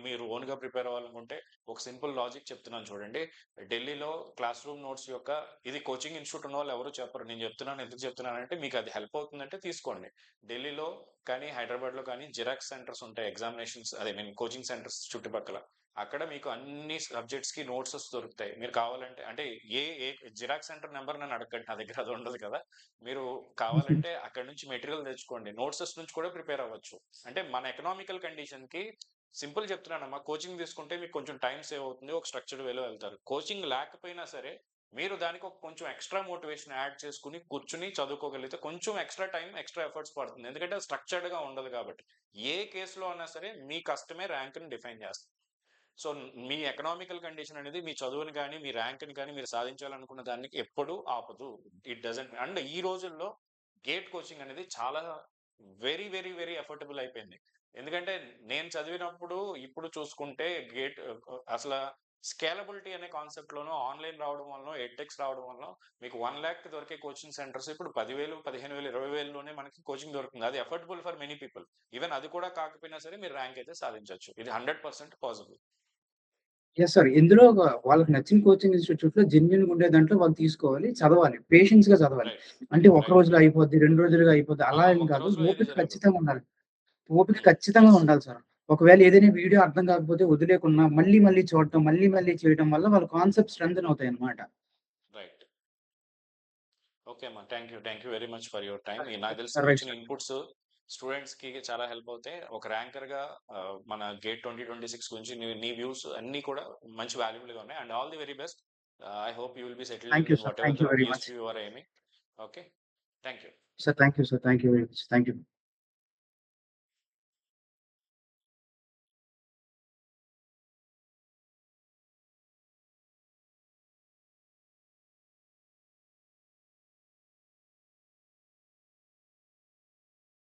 మీరు ఓన్ గా ప్రిపేర్ అవ్వాలనుకుంటే ఒక సింపుల్ లాజిక్ చెప్తున్నాను చూడండి. ఢిల్లీలో క్లాస్ రూమ్ నోట్స్ యొక్క ఇది కోచింగ్ ఇన్స్టిట్యూట్ ఉన్న వాళ్ళు ఎవరు చెప్పరు. నేను చెప్తున్నాను ఎందుకు చెప్తున్నానంటే మీకు అది హెల్ప్ అవుతుందంటే తీసుకోండి. ఢిల్లీలో కానీ హైదరాబాద్ లో కానీ జిరాక్స్ సెంటర్స్ ఉంటాయి. ఎగ్జామినేషన్స్ అదే మీన్ కోచింగ్ సెంటర్స్ చుట్టుపక్కల. అక్కడ మీకు అన్ని సబ్జెక్ట్స్ కి నోట్స్ దొరుకుతాయి. మీరు కావాలంటే అంటే ఏ ఏ జిరాక్స్ సెంటర్ నెంబర్ నన్ను అడగండి. నా దగ్గర అది ఉండదు కదా. మీరు కావాలంటే అక్కడ నుంచి మెటీరియల్ తెచ్చుకోండి. నోట్సెస్ నుంచి కూడా ప్రిపేర్ అవ్వచ్చు. అంటే మన ఎకనామికల్ కండిషన్ కి సింపుల్ చెప్తున్నానమ్మా. కోచింగ్ తీసుకుంటే మీకు కొంచెం టైం సేవ్ అవుతుంది. ఒక స్ట్రక్చర్డ్ వేలో వెళ్తారు. కోచింగ్ లేకపోయినా సరే మీరు దానికి ఒక కొంచెం ఎక్స్ట్రా మోటివేషన్ యాడ్ చేసుకుని కూర్చుని చదువుకోగలిగితే కొంచెం ఎక్స్ట్రా టైం ఎక్స్ట్రా ఎఫర్ట్స్ పడుతుంది. ఎందుకంటే స్ట్రక్చర్డ్ గా ఉండదు కాబట్టి. ఏ కేసులో అయినా సరే మీ కష్టమే ర్యాంక్ ని డిఫైన్ చేస్తుంది. సో మీ ఎకనామికల్ కండిషన్ అనేది మీ చదువుని కానీ మీ ర్యాంక్ని కానీ మీరు సాధించాలనుకున్న దానికి ఎప్పుడు ఆపదు. It doesn't. అండ్ ఈ రోజుల్లో గేట్ కోచింగ్ అనేది చాలా వెరీ వెరీ వెరీ అఫోర్డబుల్ అయిపోయింది. ఎందుకంటే నేను చదివినప్పుడు ఇప్పుడు చూసుకుంటే గేట్ అసలు స్కేలబిలిటీ అనే కాన్సెప్ట్ లోనూ ఆన్లైన్ రావడం వల్ల ఎడ్టెక్స్ రావడం వల్ల మీకు 1 lakh దొరికే కోచింగ్ సెంటర్స్ ఇప్పుడు 10,000 15,000 20,000 లోనే మనకి కోచింగ్ దొరుకుతుంది. అది affordable for many people. Even అది కూడా కాకపోయినా సరే మీరు ర్యాంక్ అయితే సాధించవచ్చు. ఇది 100% పాసిబుల్. Yes sir. ఇందులో వాళ్ళకి నచ్చిన కోచింగ్ ఇన్‌స్టిట్యూట్‌లో జెన్యూన్‌గా ఉండే దాంట్లో వాళ్ళు తీసుకోవాలి. చదవాలి. పేషెన్స్‌గా చదవాలి. రైట్. అంటే ఒక రైట్. రోజులో అయిపోద్ది, 2 రోజులుగా అయిపోద్ది అలా ఏం ఒక్క కాదు. రోజులో ఏది ఓపిక జరగదు. ఖచ్చితంగా ఉండాలి. ఓపిక ఖచ్చితంగా ఎస్. ఉండాలి సార్. ఒకవేళ ఏదైనా వీడియో అర్థం కాకపోతే వదిలేయకుండా మళ్ళీ మళ్ళీ చూడటం, మళ్ళీ మళ్ళీ చేయడం వల్ల వాళ్ళ కాన్సెప్ట్స్ స్ట్రెంథెన్ అవుతాయన్నమాట. రైట్. ఓకే అమ్మా. Thank you very much for your time. నాకు తెలిసి రైట్ నువ్వు రైట్ ఇచ్చిన సార్. ఇన్పుట్స్ స్టూడెంట్స్ కి చాలా హెల్ప్ అవుతాయి. ఒక ర్యాంకర్ గా మన గేట్ 2026 గురించి నీ వ్యూస్ అన్ని కూడా మంచి వాల్యుబుల్ గా ఉన్నాయి. And all the very best. I hope you will be settled thank in you sir. What ever thank you the very much. PSU you are aiming. Okay. Thank you. Sir thank you sir. Thank you very much. Thank you.